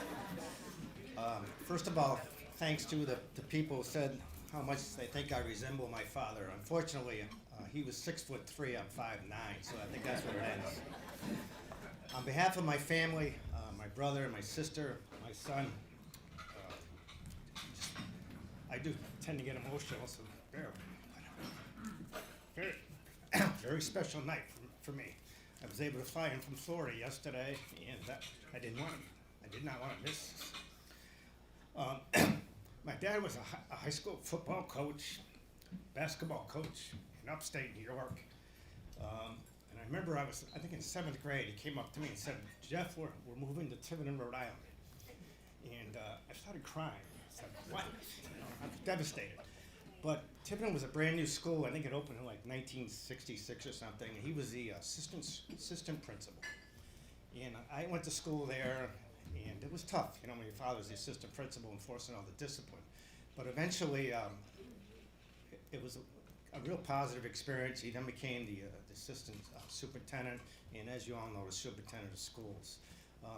First of all, thanks to the people who said how much they think I resemble my father. Unfortunately, he was 6'3", I'm 5'9", so I think that's what it ends. On behalf of my family, my brother, my sister, my son, I do tend to get emotional, so very special night for me. I was able to fly in from Florida yesterday, and I did not want to miss this. My dad was a high school football coach, basketball coach in upstate New York. And I remember I think in 7th grade, he came up to me and said, Jeff, we're moving to Tiverton, Rhode Island. And I started crying. I said, what? I was devastated. But Tiverton was a brand new school. I think it opened in like 1966 or something. He was the assistant principal. And I went to school there, and it was tough. You know, when your father's the assistant principal enforcing all the discipline. But eventually, it was a real positive experience. He then became the assistant superintendent, and as you all know, the superintendent of schools.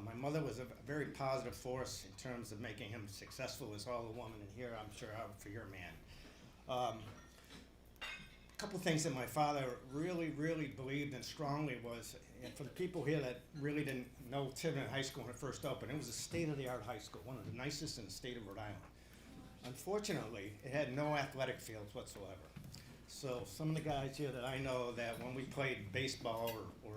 My mother was a very positive force in terms of making him successful as all the woman in here, I'm sure, for your man. A couple things that my father really, really believed in strongly was, and for the people here that really didn't know Tiverton High School when it first opened, it was a state-of-the-art high school, one of the nicest in the state of Rhode Island. Unfortunately, it had no athletic fields whatsoever. So some of the guys here that I know that when we played baseball or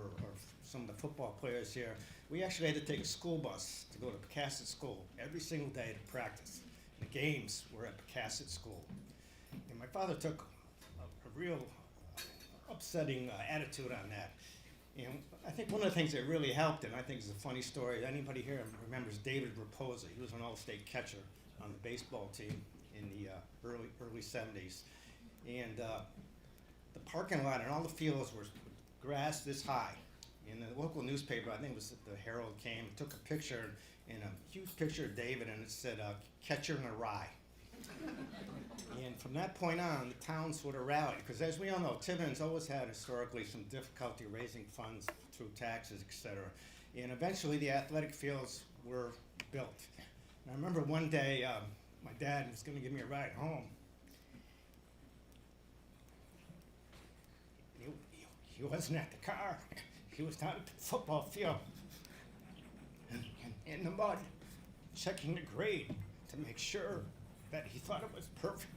some of the football players here, we actually had to take a school bus to go to Pecasset School every single day to practice. The games were at Pecasset School. And my father took a real upsetting attitude on that. And I think one of the things that really helped, and I think is a funny story, anybody here remembers David Raposa. He was an all-state catcher on the baseball team in the early 70s. And the parking lot and all the fields were grass this high. And the local newspaper, I think it was the Herald, came, took a picture, and a huge picture of David, and it said, catcher in a rye. And from that point on, the town sort of rallied, because as we all know, Tiverton's always had historically some difficulty raising funds through taxes, etc. And eventually the athletic fields were built. And I remember one day, my dad was going to give me a ride home. He wasn't at the car. He was down at the football field in the mud, checking the grade to make sure that he thought it was perfect.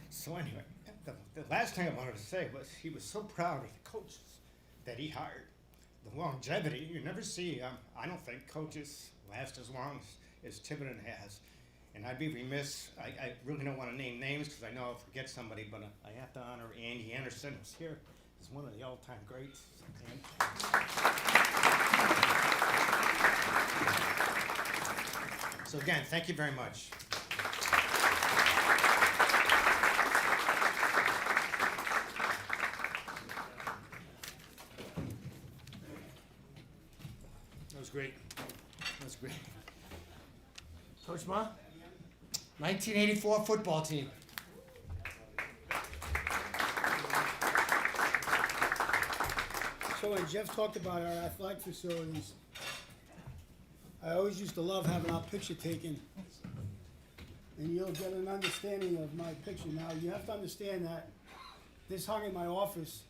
So anyway, the last thing I wanted to say was he was so proud of the coaches that he hired. The longevity, you never see, I don't think coaches last as long as Tiverton has. And I'd be remiss, I really don't want to name names because I know I'll forget somebody, but I have to honor Andy Anderson, who's here. He's one of the all-time greats. So again, thank you very much. That was great. That was great. Coach Ma, 1984 football team. So when Jeff talked about our athletic facilities, I always used to love having our picture taken. And you'll get an understanding of my picture. Now, you have to understand that this hung in my office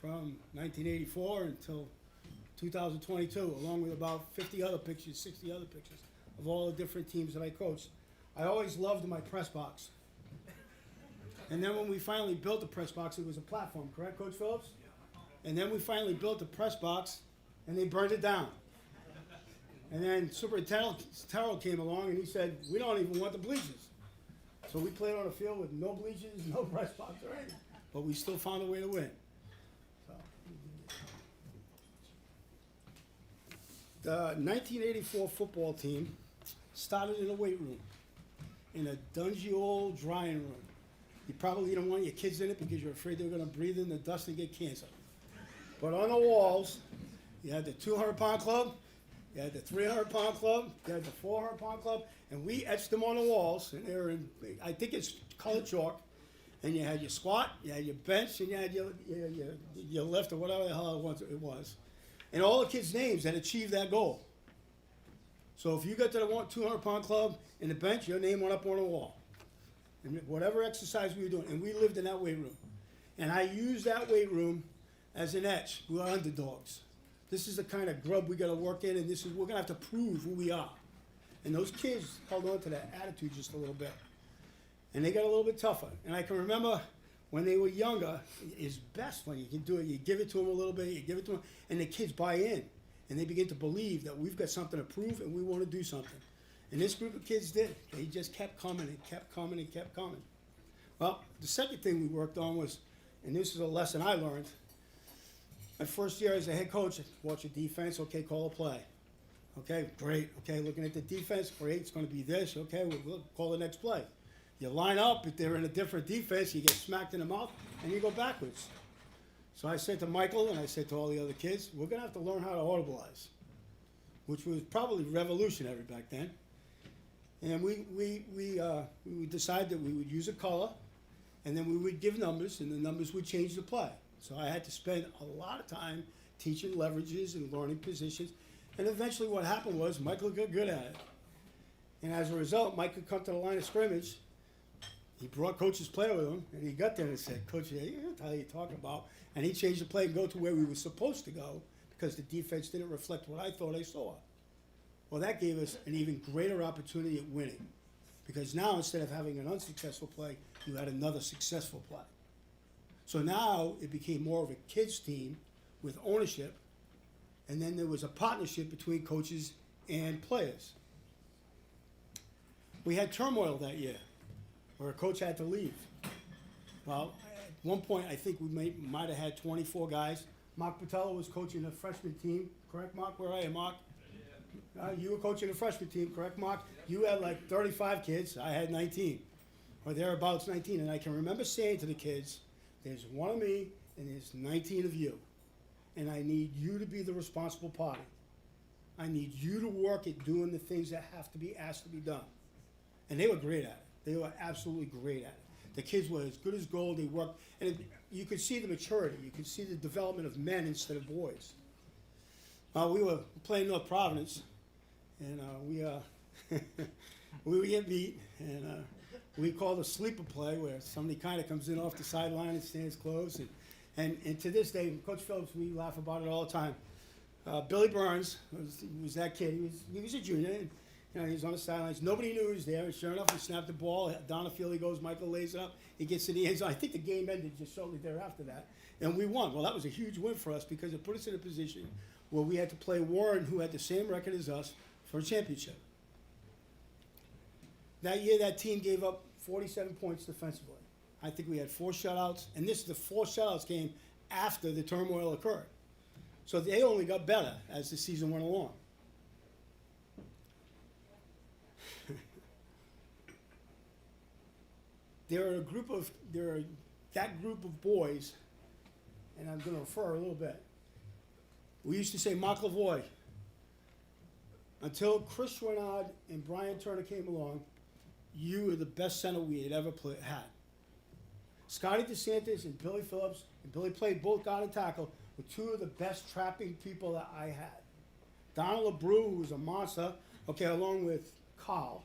from 1984 until 2022, along with about 50 other pictures, 60 other pictures of all the different teams that I coached. I always loved my press box. And then when we finally built the press box, it was a platform, correct, Coach Phillips? And then we finally built the press box, and they burned it down. And then Superintendent Terrell came along, and he said, we don't even want the bleachers. So we played on a field with no bleachers, no press box or anything. But we still found a way to win. So. The 1984 football team started in a weight room, in a dungy old drying room. You probably don't want your kids in it because you're afraid they're going to breathe in the dust and get cancer. But on the walls, you had the 200-pound club, you had the 300-pound club, you had the 400-pound club, and we etched them on the walls, and they were in, I think it's colored chalk, and you had your squat, you had your bench, and you had your lift, or whatever the hell it was. And all the kids' names that achieved that goal. So if you got to the 200-pound club in the bench, your name went up on the wall. And whatever exercise we were doing, and we lived in that weight room. And I used that weight room as an etch. We are underdogs. This is the kind of grub we got to work in, and we're going to have to prove who we are. And those kids held on to that attitude just a little bit. And they got a little bit tougher. And I can remember when they were younger, it's best when you can do it. You give it to them a little bit, you give it to them, and the kids buy in. And they begin to believe that we've got something to prove and we want to do something. And this group of kids did. They just kept coming and kept coming and kept coming. Well, the second thing we worked on was, and this is a lesson I learned, my first year as a head coach, watch your defense, okay, call a play. Okay, great, okay, looking at the defense, great, it's going to be this, okay, we'll call the next play. You line up, if they're in a different defense, you get smacked in the mouth, and you go backwards. So I said to Michael, and I said to all the other kids, we're going to have to learn how to audibilize, which was probably revolutionary back then. And we decided that we would use a color, and then we would give numbers, and the numbers would change the play. So I had to spend a lot of time teaching leverages and learning positions. And eventually what happened was Michael got good at it. And as a result, Mike could come to the line of scrimmage. He brought Coach's play with him, and he got there and said, Coach, what the hell are you talking about? And he changed the play and go to where we were supposed to go because the defense didn't reflect what I thought I saw. Well, that gave us an even greater opportunity at winning Because now, instead of having an unsuccessful play, you had another successful play. So now it became more of a kids' team with ownership, and then there was a partnership between coaches and players. We had turmoil that year, where a coach had to leave. Well, at one point, I think we might have had 24 guys. Mark Patello was coaching the freshman team, correct, Mark? Where are you, Mark? You were coaching the freshman team, correct, Mark? You had like 35 kids. I had 19, or thereabouts 19. And I can remember saying to the kids, there's one of me and there's 19 of you. And I need you to be the responsible party. I need you to work at doing the things that have to be asked to be done. And they were great at it. They were absolutely great at it. The kids were as good as gold. They worked, and you could see the maturity. You could see the development of men instead of boys. We were playing North Providence, and we would get beat, and we called a sleeper play where somebody kind of comes in off the sideline and stands close. And to this day, Coach Phillips, we laugh about it all the time. Billy Burns was that kid. He was a junior. And, he was on the sidelines. Nobody knew he was there. And sure enough, he snapped the ball. Down the field he goes. Michael lays it up. He gets to the end zone. I think the game ended just shortly thereafter that. And we won. Well, that was a huge win for us because it put us in a position where we had to play Warren, who had the same record as us, for a championship. That year, that team gave up 47 points defensively. I think we had 4 shutouts. And the 4 shutouts came after the turmoil occurred. So they only got better as the season went along. There are that group of boys, and I'm going to refer a little bit. We used to say Mark Lavoie. Until Chris Renard and Brian Turner came along, you were the best center we had ever had. Scotty DeSantis and Billy Phillips, and Billy played both guard and tackle, were 2 of the best trapping people that I had. Donald LeBrew, who was a monster, along with Carl,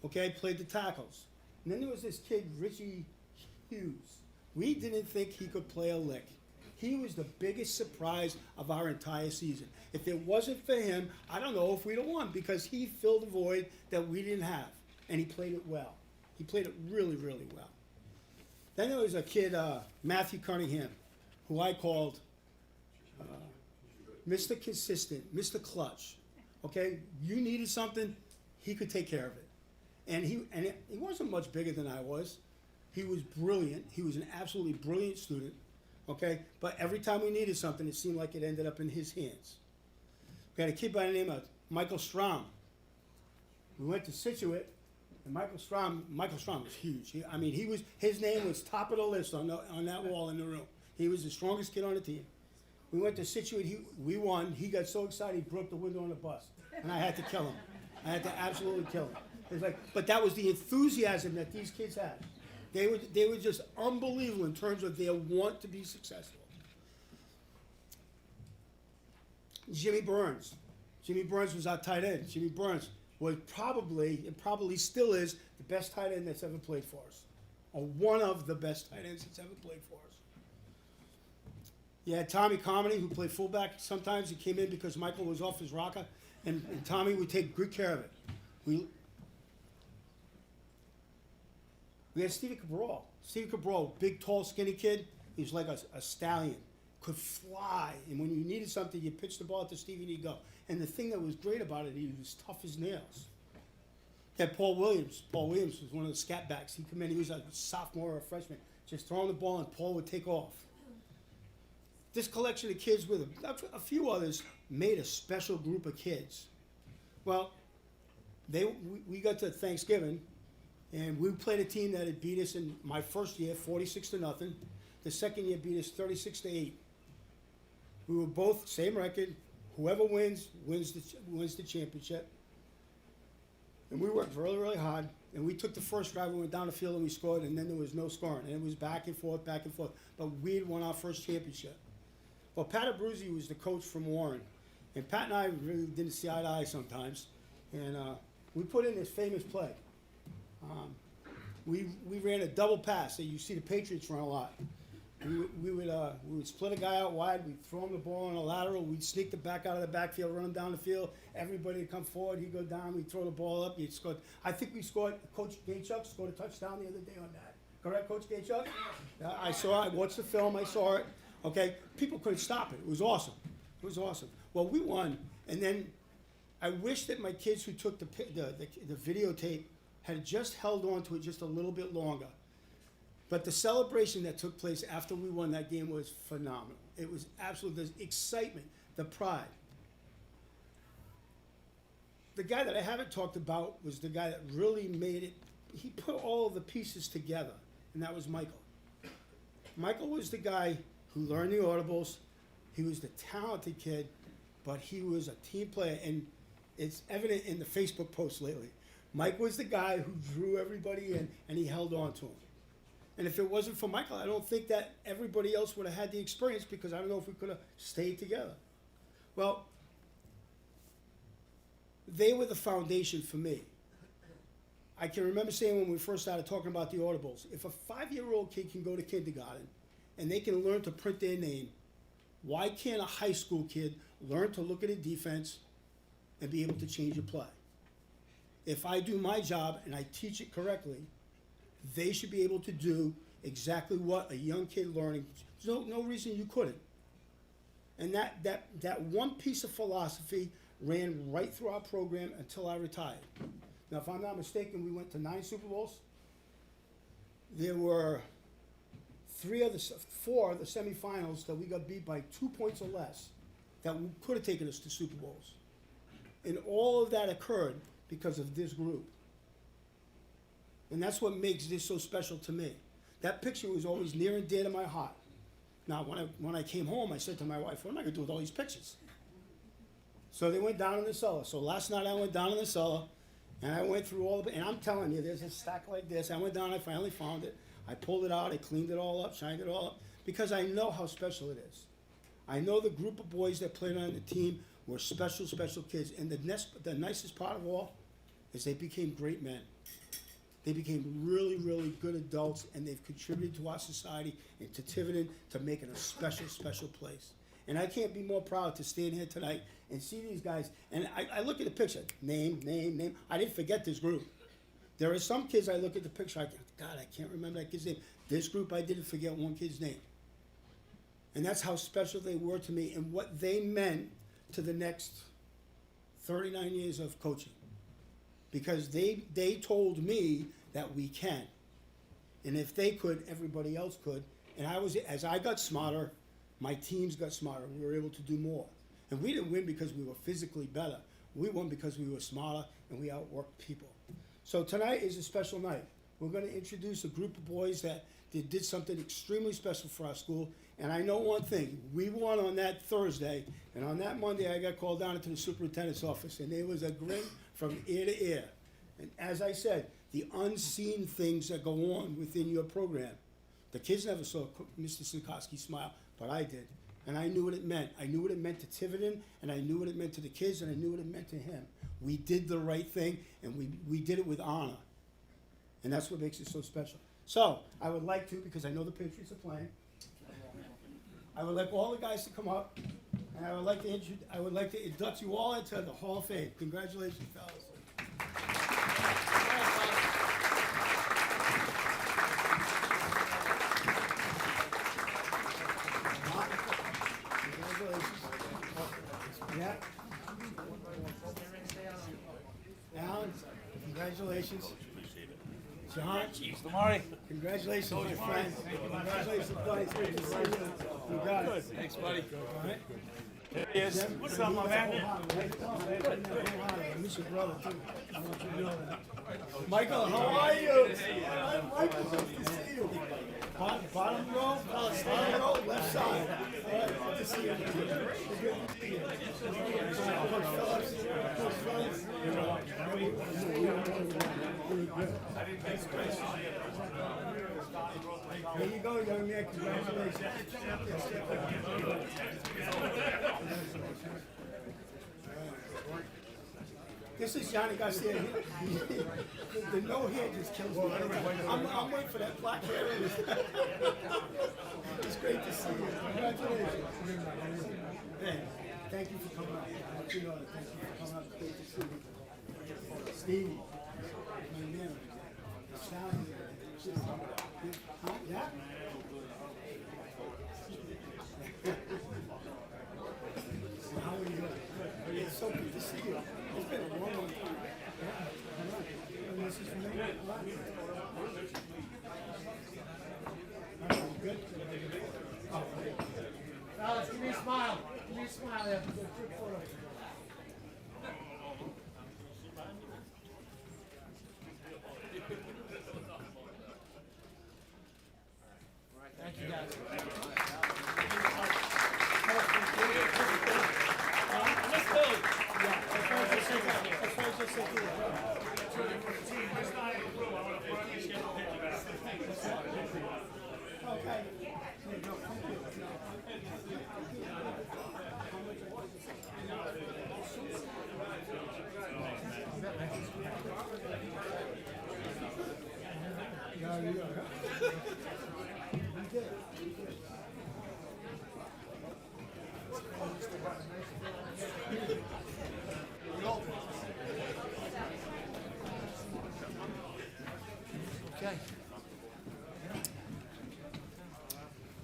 played the tackles. And then there was this kid, Richie Hughes. We didn't think he could play a lick. He was the biggest surprise of our entire season. If it wasn't for him, I don't know if we'd have won because he filled a void that we didn't have. And he played it well. He played it really, really well. Then there was a kid, Matthew Cunningham, who I called Mr. Consistent, Mr. Clutch. You needed something, he could take care of it. And he wasn't much bigger than I was. He was brilliant. He was an absolutely brilliant student. But every time we needed something, it seemed like it ended up in his hands. We had a kid by the name of Michael Strom. We went to Situate, and Michael Strom was huge. His name was top of the list on that wall in the room. He was the strongest kid on the team. We went to Situate. We won. He got so excited he broke the window on the bus, and I had to kill him. I had to absolutely kill him. It was but that was the enthusiasm that these kids had. They were just unbelievable in terms of their want to be successful. Jimmy Burns. Jimmy Burns was our tight end. Jimmy Burns was probably still is, the best tight end that's ever played for us. Or one of the best tight ends that's ever played for us. You had Tommy Comedy, who played fullback. Sometimes he came in because Michael was off his rocker, and Tommy would take good care of it. We had Stevie Cabral. Stevie Cabral, big, tall, skinny kid. He was like a stallion. Could fly. And when you needed something, you pitched the ball to Stevie and he'd go. And the thing that was great about it, he was tough as nails. You had Paul Williams. Paul Williams was one of the scat backs. He'd come in, he was a sophomore or a freshman, just throwing the ball and Paul would take off. This collection of kids with a few others made a special group of kids. Well, we got to Thanksgiving, and we played a team that had beat us in my first year, 46-0. The second year beat us 36-8. We were both same record. Whoever wins the championship. And we worked really, really hard. And we took the first drive, we went down the field and we scored, and then there was no scoring. And it was back and forth. But we had won our first championship. Well, Pat Abruzzi was the coach from Warren. And Pat and I really didn't see eye to eye sometimes. And we put in this famous play. We ran a double pass that you see the Patriots run a lot. we would split a guy out wide, we'd throw him the ball on a lateral, we'd sneak the back out of the backfield, run him down the field, everybody would come forward, he'd go down, we'd throw the ball up, he'd score. I think we scored, Coach Gaychuk scored a touchdown the other day on that. Correct, Coach Gaychuk? I saw it, I watched the film, I saw it, okay? People couldn't stop it, it was awesome, it was awesome. Well, we won, and then I wish that my kids who took the videotape had just held on to it just a little bit longer. But the celebration that took place after we won that game was phenomenal. It was absolute, the excitement, the pride. The guy that I haven't talked about was the guy that really made it, he put all of the pieces together, and that was Michael. Michael was the guy who learned the audibles. He was the talented kid, but he was a team player, and it's evident in the Facebook posts lately. Mike was the guy who drew everybody in, and he held on to them. And if it wasn't for Michael, I don't think that everybody else would have had the experience, because I don't know if we could have stayed together. Well, they were the foundation for me. I can remember saying when we first started talking about the audibles, if a 5-year-old kid can go to kindergarten and they can learn to print their name, why can't a high school kid learn to look at a defense and be able to change a play? If I do my job and I teach it correctly, they should be able to do exactly what a young kid learning. There's no reason you couldn't. And that one piece of philosophy ran right through our program until I retired. Now, if I'm not mistaken, we went to 9 Super Bowls. There were 4 of the semifinals that we got beat by 2 points or less that could have taken us to Super Bowls. And all of that occurred because of this group. And that's what makes this so special to me. That picture was always near and dear to my heart. Now, when I came home, I said to my wife, what am I going to do with all these pictures? So they went down in the cellar. So last night I went down in the cellar, and I went through all of it. And I'm telling you, there's a stack like this. I went down, I finally found it. I pulled it out, I cleaned it all up, shined it all up, because I know how special it is. I know the group of boys that played on the team were special, special kids. And the nicest part of all is they became great men. They became really, really good adults, and they've contributed to our society and to Tiverton to make it a special, special place. And I can't be more proud to stand here tonight and see these guys. And I look at the picture, name. I didn't forget this group. There are some kids I look at the picture, I go, God, I can't remember that kid's name. This group, I didn't forget one kid's name. And that's how special they were to me and what they meant to the next 39 years of coaching. Because they told me that we can. And if they could, everybody else could. And as I got smarter, my teams got smarter. We were able to do more. And we didn't win because we were physically better. We won because we were smarter and we outworked people. So tonight is a special night. We're going to introduce a group of boys that did something extremely special for our school. And I know one thing, we won on that Thursday, and on that Monday I got called down into the superintendent's office, and there was a grin from ear to ear. And as I said, the unseen things that go on within your program. The kids never saw Mr. Sinkowski smile, but I did. And I knew what it meant. I knew what it meant to Tiverton, and I knew what it meant to the kids, and I knew what it meant to him. We did the right thing, and we did it with honor. And that's what makes it so special. So, I would like to, because I know the Patriots are playing, I would like all the guys to come up, and I would like to induct you all into the Hall of Fame. Congratulations, fellas. Yeah. Alan, congratulations. John, Good morning. congratulations, my friend. Congratulations, buddy. Good to see you. You got it. Thanks, buddy. All right. There he is. What's up, my man? I miss your brother, too. I want you to know that. Michael, how are you? Hi, Michael, good to see you. Bottom row, left side. All right, good to see you. Good to see you. Coach Phillips, Coach Phillips. There you go, young man. Congratulations. This is Johnny Garcia. The no hair just kills me. I'm waiting for that black hair. It's great to see you. Congratulations. Hey, thank you for coming out. I want you to know that. Thank you for coming out. It's great to see you. Stevie, my man, the sound. Huh? Yeah? How are you doing? Good. It's so good to see you. It's been a long, long time. Yeah. All right. And this is from me. All right. All right. Good. Oh, Alex, give me a smile. Give me a smile. Yeah. Good photo. Thank you, guys.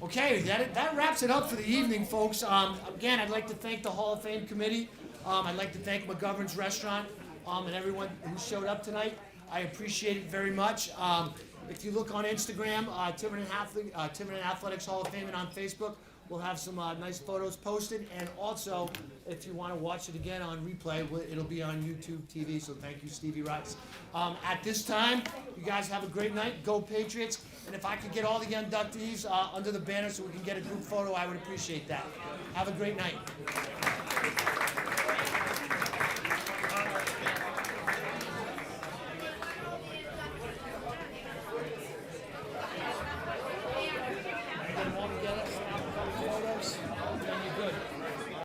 Okay, that wraps it up for the evening, folks. Again, I'd like to thank the Hall of Fame committee. I'd like to thank McGovern's Restaurant and everyone who showed up tonight. I appreciate it very much. If you look on Instagram, Tiverton Athletics Hall of Fame, and on Facebook, we'll have some nice photos posted. And also, if you want to watch it again on replay, it'll be on YouTube TV. So thank you, Stevie Rice. At this time, you guys have a great night. Go Patriots. And if I could get all the inductees under the banner so we can get a group photo, I would appreciate that. Have a great night.